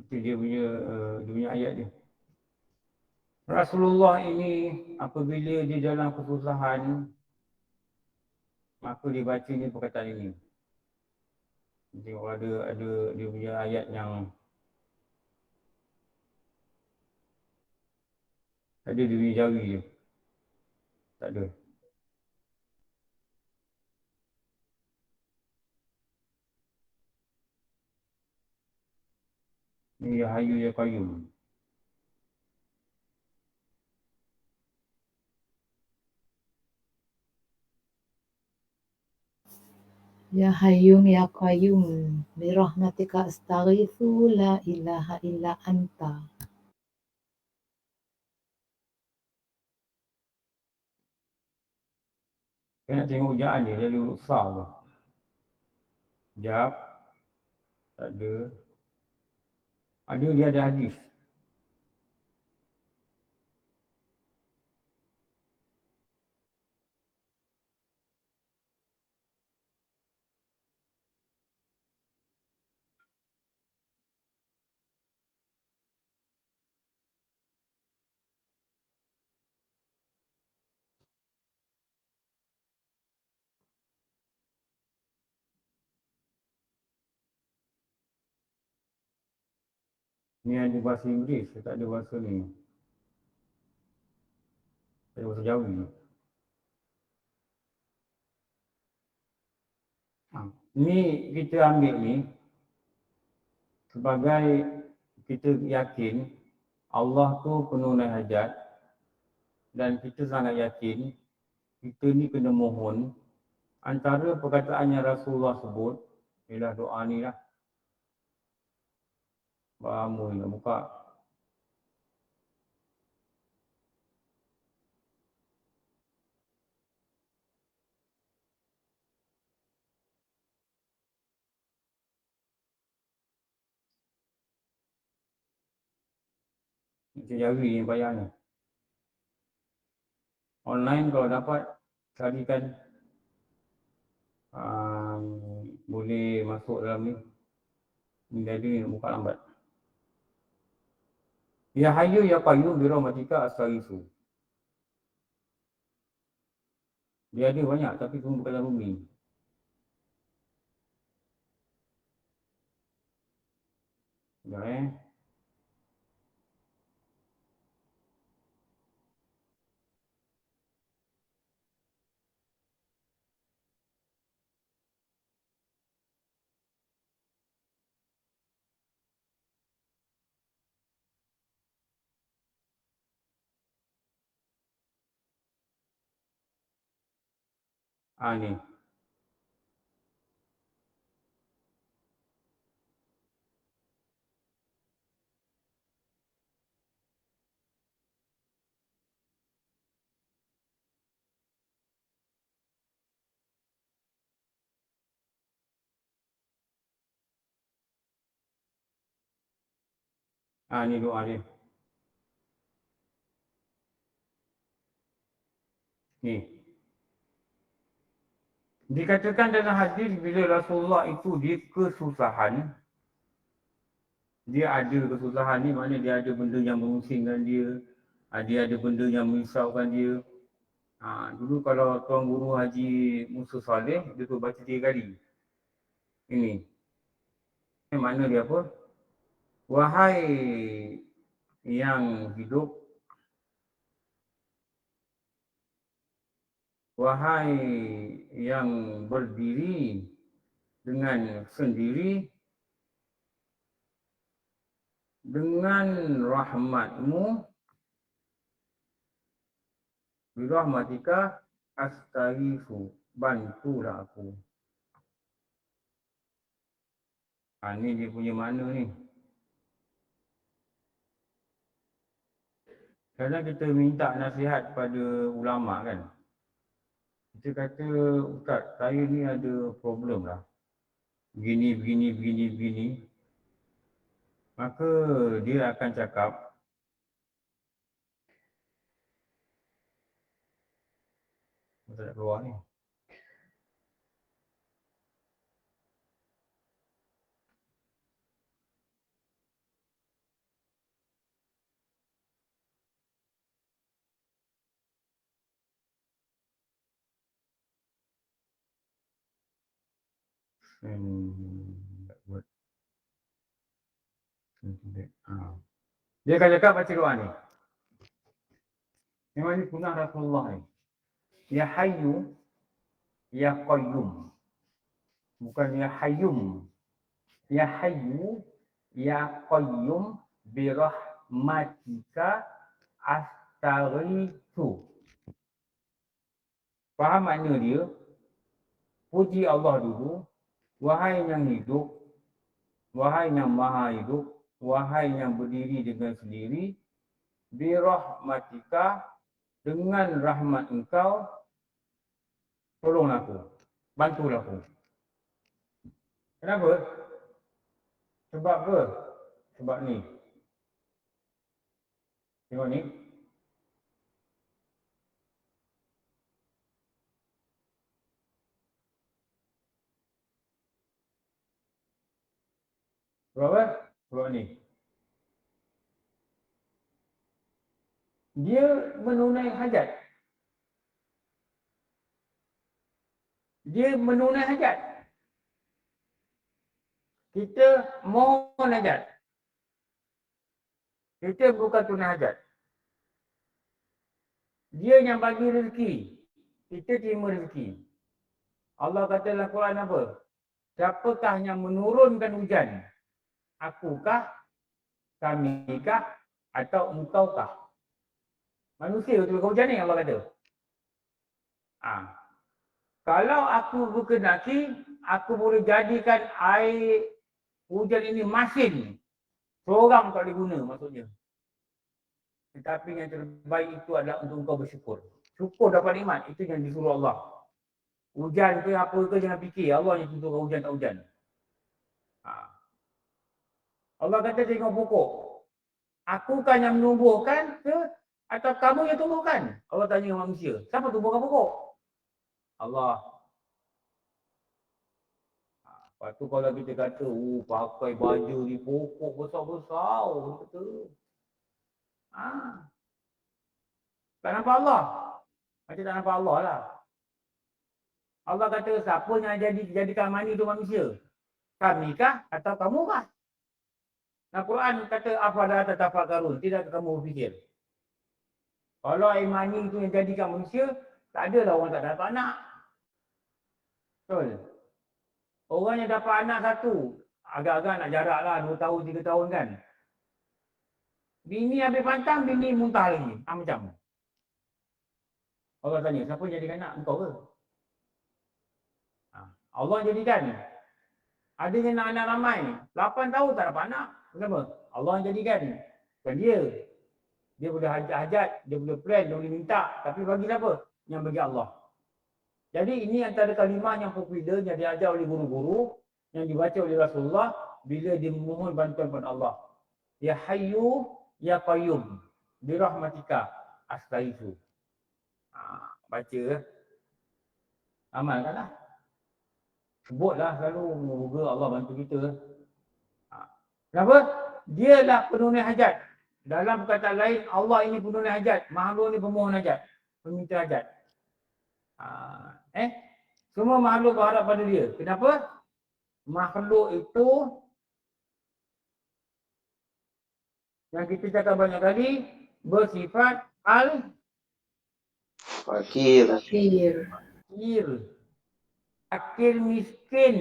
Itu dia punya ayat dia. Rasulullah ini apabila dia dalam kesusahan, maka dia baca ni perkataan ini. Tengok ada dia punya ayat yang ada dia punya jari je. Tak ada. Ni Ya Hayyu Ya Qayyum. Ya Hayyum Ya Qayyum bi rahmatika astaghitsu la ilaha illa anta. Saya nak tengok ujaan dia ada huruf sa tu. Jap. Tak ada. Ada dia ada hadis. Ni ada bahasa Inggeris, tak ada bahasa ni. Tak ada bahasa Jawi. Ni kita ambil ni sebagai kita yakin Allah tu penunai hajat dan kita sangat yakin kita ni kena mohon. Antara perkataan yang Rasulullah sebut ialah doa ni lah. Lama nak buka. Macam Jawi yang payah ni. Online kalau dapat carikan boleh masuk dalam ni. Ni ada ni nak buka lambat. Ya Hayyu Ya Qayyum bi rahmatika astaghitsu. Dia ada banyak tapi semua berkata Rumi. Sekejap ni. Ni doa dia. Ni. Dikatakan dalam hadis bila Rasulullah itu dia kesusahan, dia ada kesusahan ni maknanya dia ada benda yang mengusingkan dia, dia ada benda yang merisaukan dia. Dulu kalau Tuan Guru Haji Musa Saleh, dia tu baca 3 kali. Ini. Makna dia apa? Wahai yang hidup, wahai yang berdiri dengan sendiri dengan rahmatmu, birahmatika astaghitsu, bantulah aku. Ni dia punya makna ni. Kadang kita minta nasihat pada ulama kan. Kita kata, Ustaz, saya ni ada problem lah. Begini. Maka dia akan cakap, Ustaz nak keluar ni. Dia akan cakap baca doa ni. Memang ni sunnah Rasulullah ni. Ya Hayyu Ya Qayyum. Bukan Ya Hayyum. Ya Hayyu Ya Qayyum birahmatika astaghitsu. Faham makna dia? Puji Allah dulu. Wahai yang hidup, wahai yang maha hidup, wahai yang berdiri dengan sendiri, birahmatika, dengan rahmat engkau, tolong aku, bantulah aku. Kenapa? Sebab apa? Sebab ni. Tengok ni. Sebab apa? Sebab ni. Dia menunai hajat. Dia menunai hajat. Kita mohon hajat. Kita bukan tunai hajat. Dia yang bagi rezeki. Kita terima rezeki. Allah kata dalam Quran apa? Siapakah yang menurunkan hujan? Akukah? Kamikah? Atau engkaukah? Manusia turunkan hujan ni Allah kata. Kalau aku berkenaki, aku boleh jadikan air hujan ini masin. Seorang tak boleh guna maksudnya. Tetapi yang terbaik itu adalah untuk engkau bersyukur. Syukur dapat nikmat. Itu yang disuruh Allah. Hujan ke apa ke jangan fikir. Allah yang tentukan hujan tak hujan. Allah kata tengok pokok. Aku kan yang menumbuhkan ke atau kamu yang tumbuhkan? Allah tanya dengan manusia. Siapa tumbuhkan pokok? Allah. Lepas tu kalau kita kata, pakai baju di pokok besar-besar. Kata. Tak nampak Allah? Macam tak nampak Allah lah. Allah kata, siapa yang jadikan mani itu manusia? Kami kah atau kamu kah? Al-Quran kata, afala tatafakkarun, tidak kamu berfikir. Kalau air mani itu yang jadikan manusia, tak adalah orang tak dapat anak. Betul? Orang yang dapat anak satu, agak-agak nak jarak lah 2 tahun, 3 tahun kan. Bini habis pantang, bini muntah lagi. Macam. Allah tanya, siapa jadikan anak? Engkau ke? Allah jadikan. Ada yang nak anak ramai. 8 tahun tak dapat anak. Kenapa? Allah yang jadikan. Bukan dia. Dia boleh hajat, dia boleh plan, dia boleh minta. Tapi bagi siapa? Yang bagi Allah. Jadi ini antara kalimah yang popular yang diajar oleh guru-guru, yang dibaca oleh Rasulullah bila dia memohon bantuan kepada Allah. Ya Hayyu, Ya Qayyum, bi rahmatika astaghiitsu. Baca. Amalkanlah. Sebutlah selalu, moga Allah bantu kita. Kenapa? Dialah penunai hajat. Dalam perkataan lain, Allah ini penunai hajat. Makhluk ini pemohon hajat. Peminta hajat. Semua makhluk berharap pada dia. Kenapa? Makhluk itu yang kita cakap banyak kali bersifat Fakir. fakir miskin.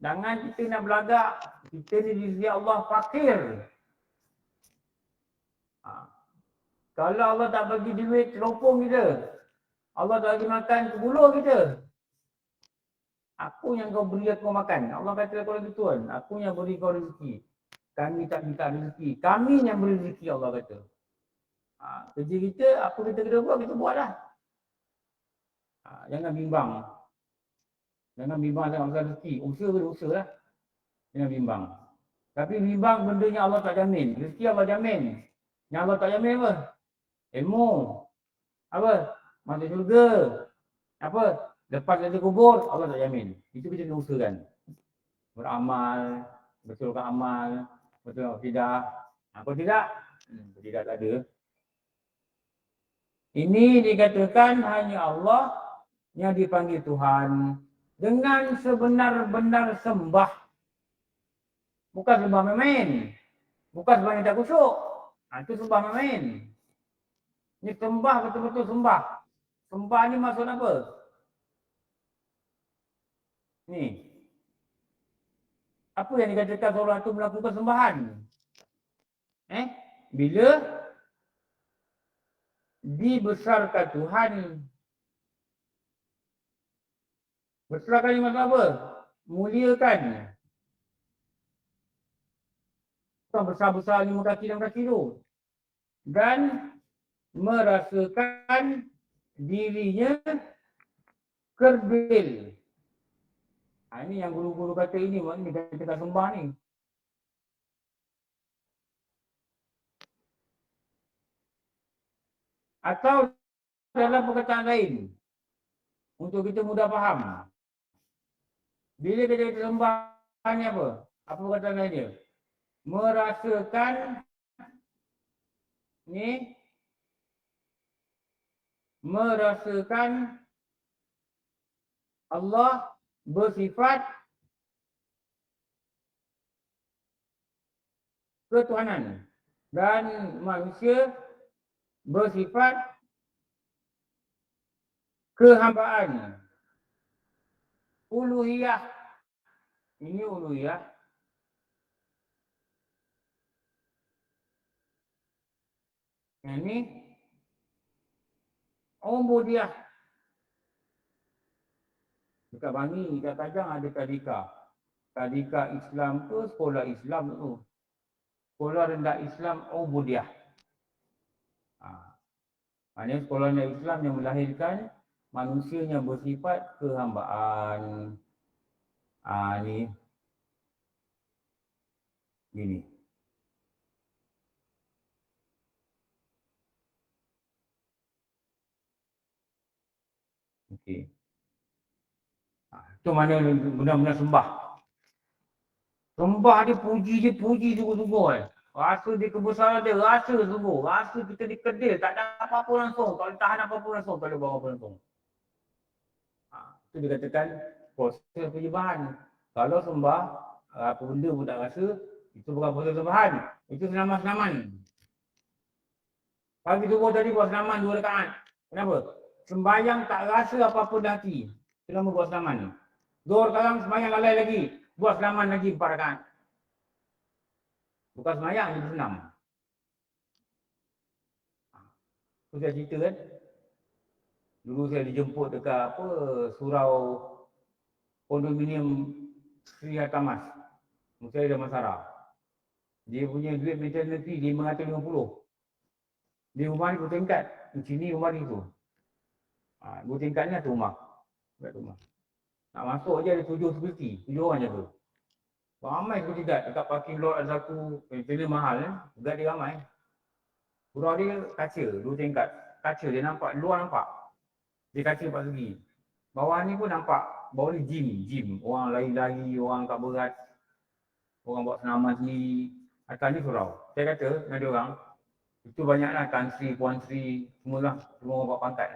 Jangan kita nak belagak, kita ni di sisi Allah fakir. Kalau Allah tak bagi duit, teropong kita. Allah tak bagi makan, kebuluh kita. Aku yang kau beri aku makan. Allah kata kau lagi tuan, aku yang beri kau rezeki. Kami tak minta rezeki. Kami yang beri rezeki, Allah kata. Kerja kita, apa kita buat, kita buatlah. Jangan bimbang. Jangan bimbang sangat pasal rezeki. Usaha lah. Jangan bimbang. Tapi bimbang benda yang Allah tak jamin. Rezeki Allah jamin. Yang Allah tak jamin apa? Ilmu. Apa? Masuk syurga. Apa? Lepas dari kubur, Allah tak jamin. Itu kita kena usahakan. Beramal, betulkan amal, betul atau tidak. Kalau tidak, tidak tak ada. Ini dikatakan hanya Allah yang dipanggil Tuhan dengan sebenar-benar sembah. Bukan sembah main-main. Bukan sembah yang tak khusyuk. Itu sembah main-main. Ini sembah betul-betul sembah. Sembah ni maksud apa? Ni. Apa yang dikatakan seorang itu melakukan sembahan? Bila dibesarkan Tuhan. Besarkan ni maksud apa? Muliakan. Bukan besar-besar 5 kaki 6 kaki tu. Dan merasakan dirinya kerdil. Ini yang guru-guru kata ini, maknanya kata sembah ni. Atau dalam perkataan lain, untuk kita mudah faham. Bila kita sembah ni apa? Apa perkataan lain dia? Merasakan ni, merasakan Allah bersifat ketuhanan. Dan manusia bersifat kehambaan. Uluhiyah. Ini uluhiyah. Ini ubudiyah. Dekat Bangi, dekat Tajang ada tadika. Tadika Islam tu sekolah Islam tu. Sekolah rendah Islam ubudiyah. Maknanya sekolah rendah Islam yang melahirkan manusianya bersifat kehambaan. Ni gini. Okey. Itu mana benar-benar sembah. Sembah dia puji sungguh-sungguh. Rasa dia kebesaran dia, rasa sungguh. Rasa kita dikedil, tak ada apa-apa langsung. Tak boleh tahan apa-apa langsung, tak boleh bawa apa langsung. Itu dikatakan proses penyembahan. Kalau sembah, apa benda pun tak rasa, itu bukan proses sembahan. Itu senaman-senaman. Pagi subuh tadi buat senaman 2 rakaat. Kenapa? Sembahyang tak rasa apa-apa di hati. Itu nama buat senaman. Zuhur sekarang sembahyang lalai lagi. Buat senaman lagi 4 rakaat. Bukan sembahyang, dia bersenam. Itu saya cerita kan. Dulu saya dijemput dekat surau kondominium Sri Hartamas. Saya ada masalah. Dia punya duit maintenance fee 550. Di rumah ni 2 tingkat. Di sini rumah ni tu. 2 tingkat ni satu rumah. Dekat rumah. Nak masuk je ada 7 security. 7 orang je tu. Ramai security guard dekat parking lot ada satu. Maintenance mahal guard dia ramai. Surau dia kaca, 2 tingkat. Kaca dia nampak, luar nampak. Dia kaca 4 segi. Bawah ni pun nampak. Bawah ni gym. Orang lari-lari, orang angkat berat. Orang buat senaman sendiri. Atas ni surau. Saya kata dengan dia orang, itu banyaklah Tan Sri, Puan Sri, semua orang buat pangkat.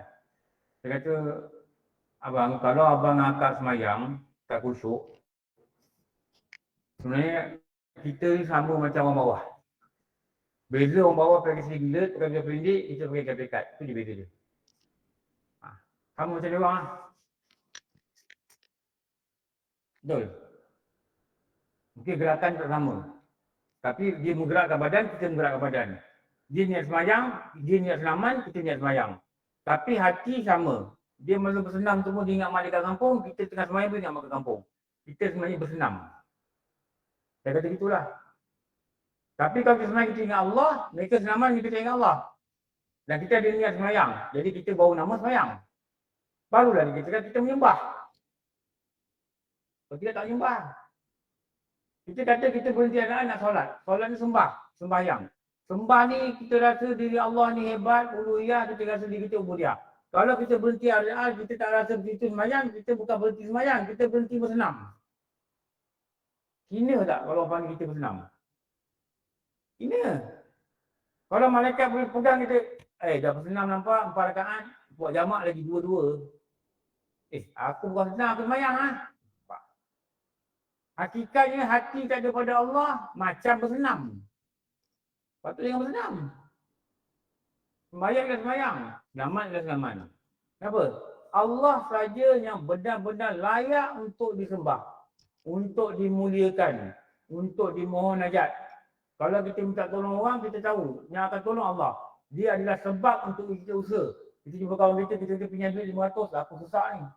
Saya kata, abang, kalau abang akak semayang, tak khusyuk, sebenarnya kita ni sama macam orang bawah. Beza orang bawah pakai singlet, pakai baju pendek, kita pakai kain pekat. Itu je beza dia. Sama macam dia orang lah. Betul. Mungkin gerakan tak sama. Tapi dia menggerakkan badan, kita menggerakkan badan. Dia niat semayang, dia niat senaman, kita niat semayang. Tapi hati sama. Dia masa bersenam semua dia ingat mak dekat kampung, kita tengah semayang pun ingat mak dekat kampung. Kita sebenarnya bersenam. Saya kata gitulah. Tapi kalau kita semayang kita ingat Allah, mereka senaman kita ingat Allah. Dan kita ada niat semayang. Jadi kita bawa nama semayang. Barulah dikatakan kita menyembah. Kalau kita tak menyembah. Kita kata kita berhenti anak nak solat. Solat ni sembahyang. Sembah ni kita rasa diri Allah ni hebat, uluhiyah, kita rasa diri kita ubudiyah. Kalau kita berhenti ada kita tak rasa begitu sembahyang, kita bukan berhenti sembahyang, kita berhenti bersenam. Hina tak kalau orang panggil kita bersenam? Hina. Kalau malaikat boleh pegang kita, dah bersenam nampak 4 rakaat, buat jamak lagi 2-2. Aku bukan senam, aku sembahyang lah. Hakikatnya hati tak ada pada Allah macam bersenam. Patut jangan bersenam. Sembahyang dan sembahyang. Selamat dan selamat. Kenapa? Allah saja yang benar-benar layak untuk disembah. Untuk dimuliakan. Untuk dimohon hajat. Kalau kita minta tolong orang, kita tahu yang akan tolong Allah. Dia adalah sebab untuk kita usaha. Kita jumpa kawan kita pinjam duit 500, aku sesak ni.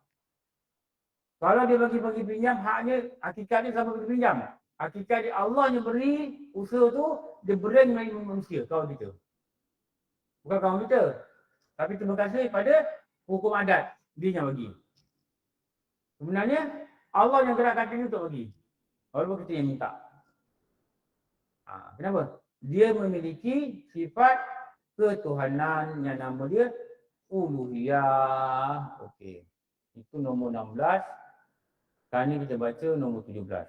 Kalau dia bagi pinjam, haknya, hakikatnya sama bagi pinjam. Hakikat dia Allah yang beri usaha tu, dia beri melalui manusia, kawan kita. Bukan kawan kita. Tapi terima kasih pada hukum adat. Dia yang bagi. Sebenarnya, Allah yang gerakkan kita untuk bagi. Walaupun kita yang minta. Kenapa? Dia memiliki sifat ketuhanan yang nama dia uluhiyah. Okey. Itu nombor 16. Sekarang ni kita baca nombor 17.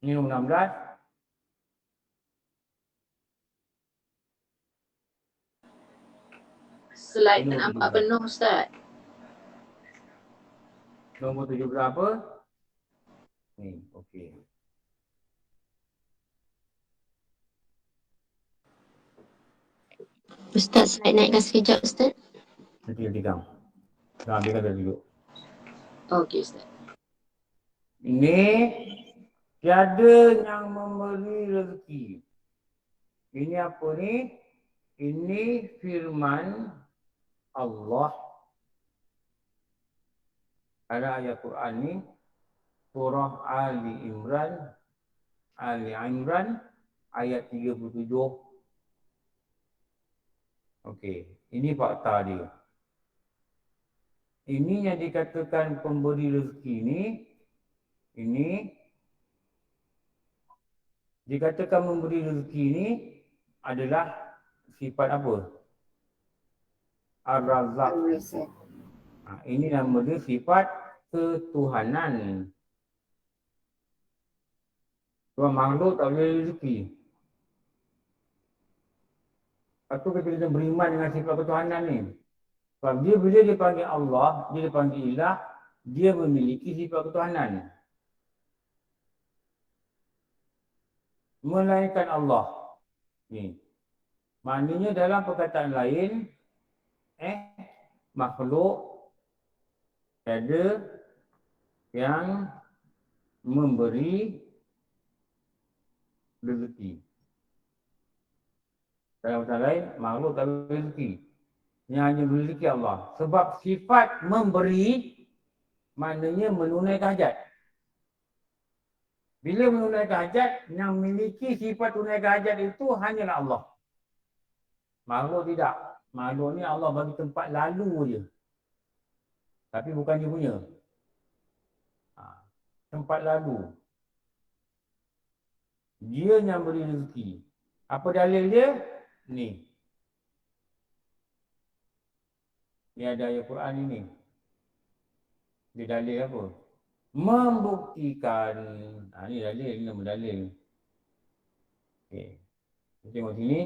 Ini nombor 16. Slide tak nampak penuh Ustaz. Nombor 7 berapa? Ni, okey. Ustaz, slide naikkan sekejap Ustaz. Nanti pegang. Dah ambilkan dah duduk. Okey Ustaz. Ini tiada yang memberi rezeki. Ini apa ni? Ini firman Allah. Ada ayat Quran ni surah Ali Imran ayat 37. Okey, ini fakta dia. Ini yang dikatakan pemberi rezeki ni, ini dikatakan memberi rezeki ni adalah sifat apa? Ar-Razzaq. Ini nama dia sifat ketuhanan. Sebab makhluk tak boleh rezeki. Lepas tu kita kena beriman dengan sifat ketuhanan ni. Sebab dia bila dia panggil Allah, dia dipanggil ilah, dia memiliki sifat ketuhanan. Melainkan Allah. Ni. Maknanya dalam perkataan lain, makhluk ada yang memberi rezeki. Dalam kata lain, makhluk tak beri rezeki. Yang hanya beri rezeki Allah. Sebab sifat memberi, maknanya menunaikan hajat. Bila menunaikan hajat, yang memiliki sifat tunaikan hajat itu hanyalah Allah. Makhluk tidak. Makhluk ni Allah bagi tempat lalu je. Tapi bukan dia punya. Tempat lalu. Dia yang beri rezeki. Apa dalil dia? Ni. Ni ada ayat Quran ini. Dia dalil apa? Membuktikan. Ni dalil, ni nama dalil. Okay. Kita tengok sini.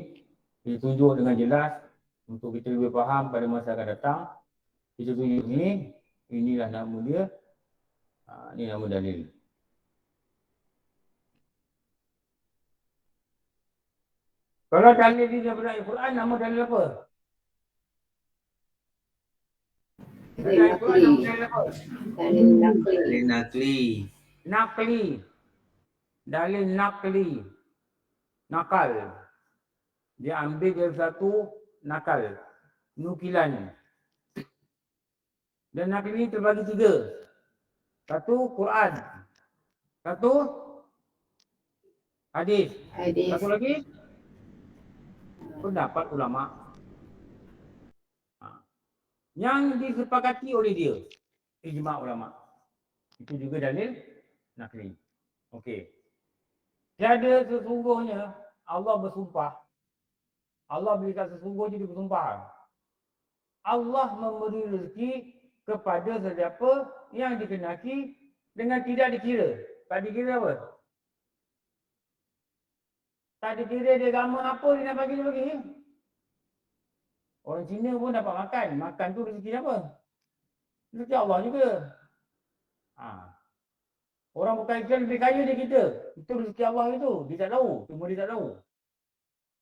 Kita tunjuk dengan jelas. Untuk kita lebih faham pada masa akan datang. Kita tunjuk ni. Inilah nama dia. Ni nama dalil. Kalau dalil ni daripada Al-Quran, nama dalil apa? Dalil Al-Quran, nama dalil apa? Dalil nakli. Nakli. Dalil nakli. Nakal. Dia ambil dari satu nakal. Nukilan. Dan nakli ni terbagi 3. Satu Quran. Satu hadis. Satu lagi pendapat ulama. Yang disepakati oleh dia. Ijma' ulama. Itu juga dalil nakli. Okey. Tiada sesungguhnya Allah bersumpah. Allah berikan sesungguhnya dia bersumpah. Allah memberi rezeki kepada sesiapa yang dikenaki dengan tidak dikira. Tak dikira apa? Tak dikira dia agama apa dia nak bagi dia bagi. Orang Cina pun dapat makan. Makan tu rezeki apa? Rezeki Allah juga. Orang berkaitan lebih kaya dari kita. Itu rezeki Allah itu. Dia tak tahu. Cuma dia tak tahu.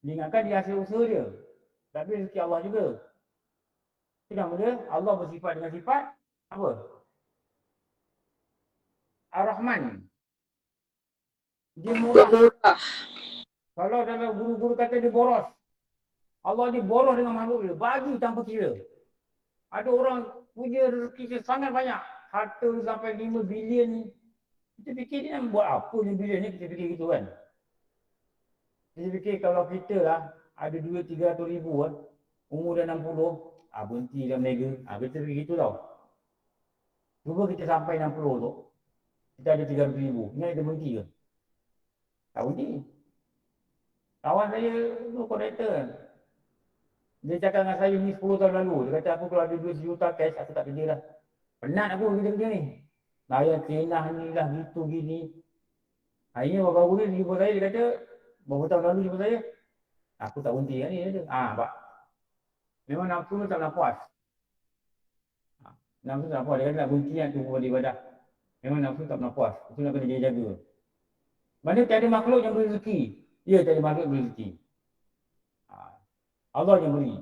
Dia ingatkan dia hasil usaha dia. Tapi rezeki Allah juga. Itu nama dia. Allah bersifat dengan sifat apa? Ar-Rahman. Dia murah. Kalau dalam guru-guru kata dia boros. Allah ni boros dengan makhluk dia. Bagi tanpa kira. Ada orang punya rezeki sangat banyak. Harta sampai 5 bilion. Kita fikir dia nak buat apa 5 bilion ni, kita fikir gitu kan. Kita fikir kalau kita lah ada 200-300 ribu kan. Umur dah 60. Berhenti dah mega. Kita fikir gitu tau. Cuba kita sampai 60 tu. Kita ada 300 ribu. Ingat kita berhenti ke? Tak berhenti. Kawan saya tu kontraktor kan. Dia cakap dengan saya ni 10 tahun lalu. Dia kata aku kalau ada 2 juta cash aku tak kerja lah. Penat aku kerja-kerja ni. Bayar kenah ni lah gitu gini. Akhirnya baru-baru ni jumpa saya dia kata berapa tahun lalu jumpa saya. Aku tak berhenti kan ni. Pak. Memang nafsu tu tak nak puas. Nafsu tak puas. Dia kata nak berhenti nak tunggu pada ibadah. Memang nafsu tak pernah puas. Itu nak kena jaga. Mana tiada makhluk yang beri rezeki. Ya, tiada makhluk yang beri rezeki. Allah yang beri.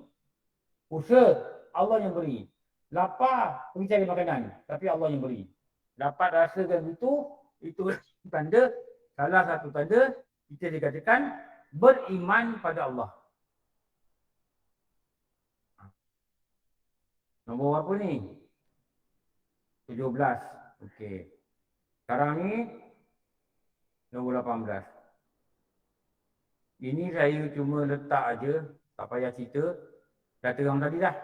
Usaha, Allah yang beri. Lapar, pergi cari makanan. Tapi Allah yang beri. Dapat rasakan itu tanda, salah satu tanda kita dikatakan beriman pada Allah. Nombor apa ni? 17. Okey. Sekarang ni nombor 18. Ini saya cuma letak aja, tak payah cerita. Dah terang tadi dah.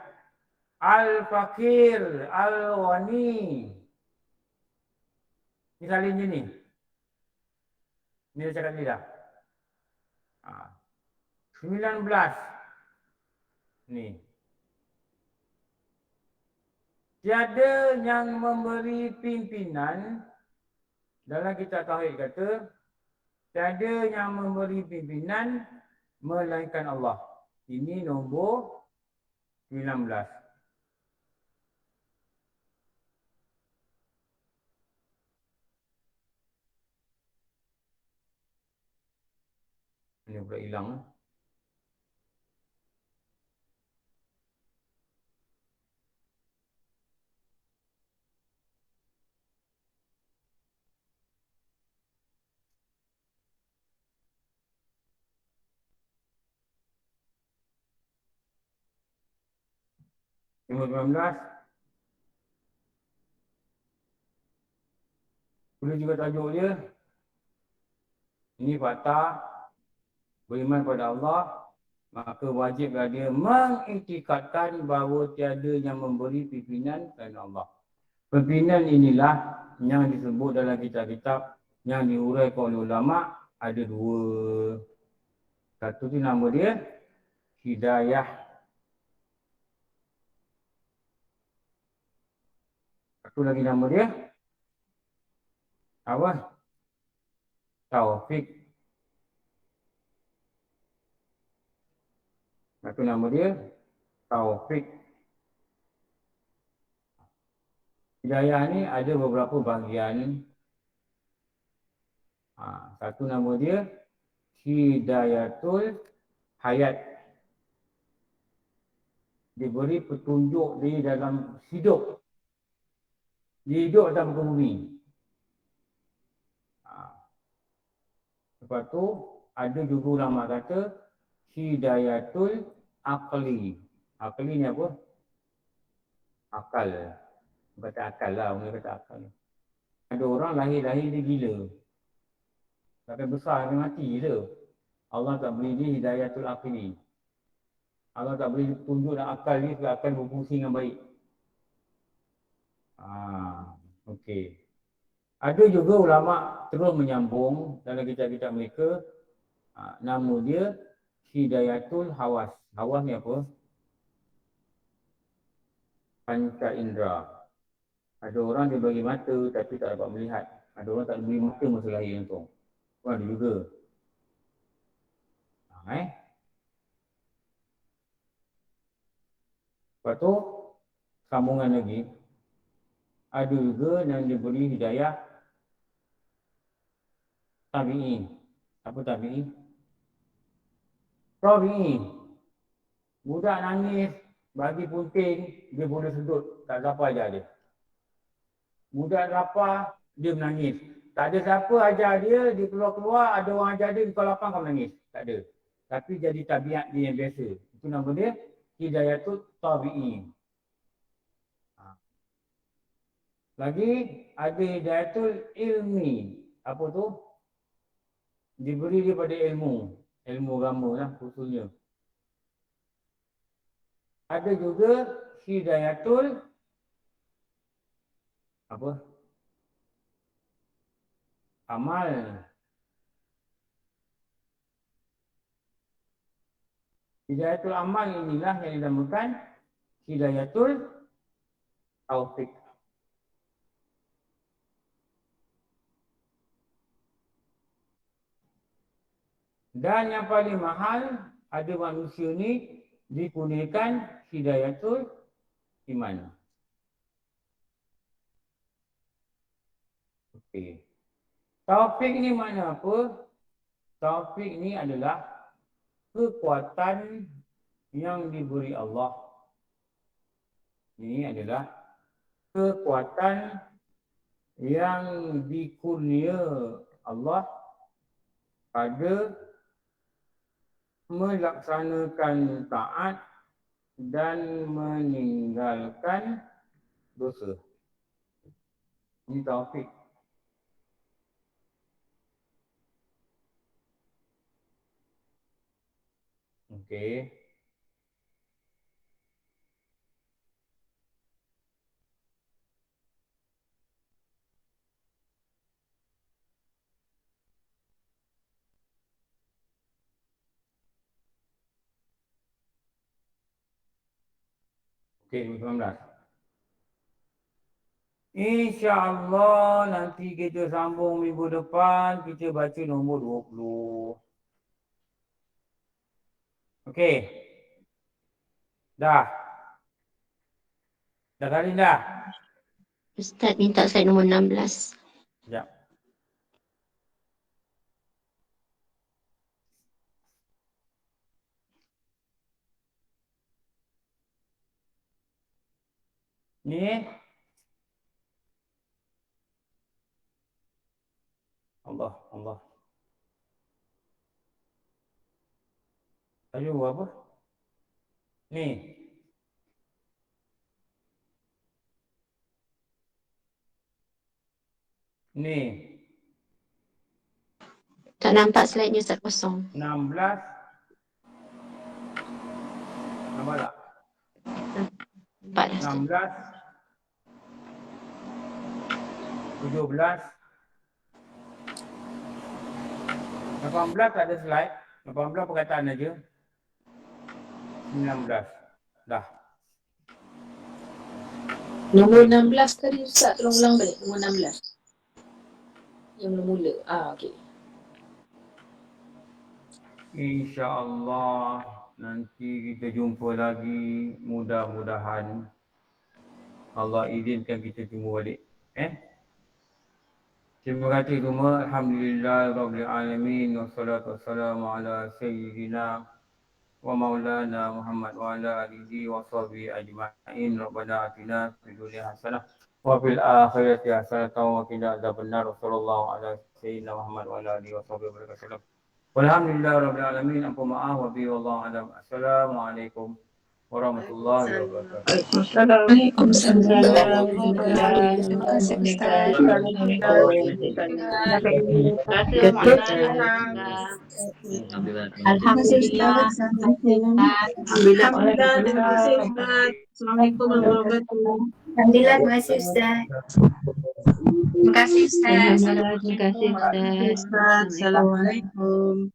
Al-Fakir, Al-Ghani. Ni salin je ni. Ni dah cakap ni dah. 19. Ni. Tiada yang memberi pimpinan, dalam kitab Tauhid kata, tiada yang memberi pimpinan melainkan Allah. Ini nombor 19. Ini pula hilang. Nombor 19. Boleh juga tajuk dia. Ini fakta beriman pada Allah, maka wajiblah dia mengiktikadkan bahawa tiada yang memberi pimpinan selain Allah. Pimpinan inilah yang disebut dalam kitab-kitab yang diuraikan oleh ulama, ada dua. Satu tu nama dia hidayah. Satu lagi nama dia apa? Taufik. Satu nama dia Taufik. Hidayah ni ada beberapa bahagian. Satu nama dia Hidayatul Hayat. Diberi petunjuk di dalam hidup. Dia hidup atas muka bumi. Lepas tu ada juga ulama kata Hidayatul Aqli. Aqli ni apa? Akal. Kata akal lah, orang kata akal. Ada orang lahir-lahir dia gila. Sampai besar dia mati je. Allah tak beri dia Hidayatul Aqli. Allah tak beri petunjuk dan akal ni supaya akal berfungsi dengan baik. Okey. Ada juga ulama terus menyambung dalam kitab-kitab mereka. Nama dia Hidayatul Hawas. Hawas ni apa? Panca indera. Ada orang dia bagi mata tapi tak dapat melihat. Ada orang tak beri mata masa lahir tu. Ada juga. Lepas tu sambungan lagi. Ada juga yang diberi hidayah tabi'in. Apa tabi'in? Tabi'in. Budak nangis, bagi punting, dia boleh sedut. Tak ada apa ajar dia. Budak lapar, dia menangis. Tak ada siapa ajar dia, dia keluar-keluar, ada orang ajar dia, kau lapar kau menangis. Tak ada. Tapi jadi tabiat dia yang biasa. Itu nama dia Hidayatul Tabi'in. Lagi ada Hidayatul Ilmi. Apa tu? Diberi daripada ilmu. Ilmu agama lah khususnya. Ada juga Hidayatul apa? Amal. Hidayatul amal inilah yang dinamakan Hidayatul Taufik. Dan yang paling mahal, ada manusia ni dikurniakan Hidayatul Iman. Okey. Taufik ni makna apa? Taufik ni adalah kekuatan yang diberi Allah. Ini adalah kekuatan yang dikurnia Allah pada melaksanakan taat dan meninggalkan dosa. Ini taufik. Okey. Okey, 19. InsyaAllah nanti kita sambung minggu depan, kita baca nombor 20. Okey. Dah. Dah kali dah. Ustaz minta slide nombor 16. Sekejap. Ni. Allah. Tajuk apa? Ni. Ni. Tak nampak slide ni Ustaz, kosong. 16. Nampak tak? Nampak dah Ustaz. 16. 17. 18 tak ada slide. 18 perkataan aja. 19. Dah. Nombor 16 tadi Ustaz, tolong ulang balik. Nombor 16. Yang mula-mula. Okey. InsyaAllah nanti kita jumpa lagi. Mudah-mudahan Allah izinkan kita jumpa balik. Terima kasih semua. Alhamdulillah Rabbil Alamin. Wassalatu wassalamu ala sayyidina wa maulana Muhammad wa ala alihi wa sahbihi ajma'in. Rabbana atina fid dunya hasanah wa fil akhirati hasanah wa qina adzabannar. Wassallallahu ala sayyidina Muhammad wa ala alihi wa sahbihi wasallam. Walhamdulillah Rabbil Alamin. Ampun maaf wa bihi wallahu alam. Assalamualaikum warahmatullahi wabarakatuh. Waalaikumsalam. Terima kasih Ustaz. Alhamdulillah. Alhamdulillah. Terima kasih Ustaz. Assalamualaikum warahmatullahi wabarakatuh. Alhamdulillah, terima kasih Ustaz. Terima kasih Ustaz. Terima kasih Ustaz. Ustaz. Assalamualaikum.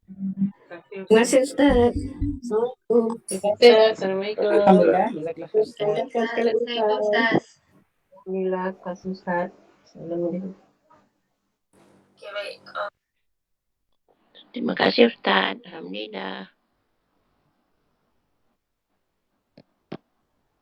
Terima kasih Ustaz. Assalamualaikum. Alhamdulillah. Ustaz. Alhamdulillah. Terima kasih Ustaz. Assalamualaikum. Terima kasih Ustaz. Alhamdulillah.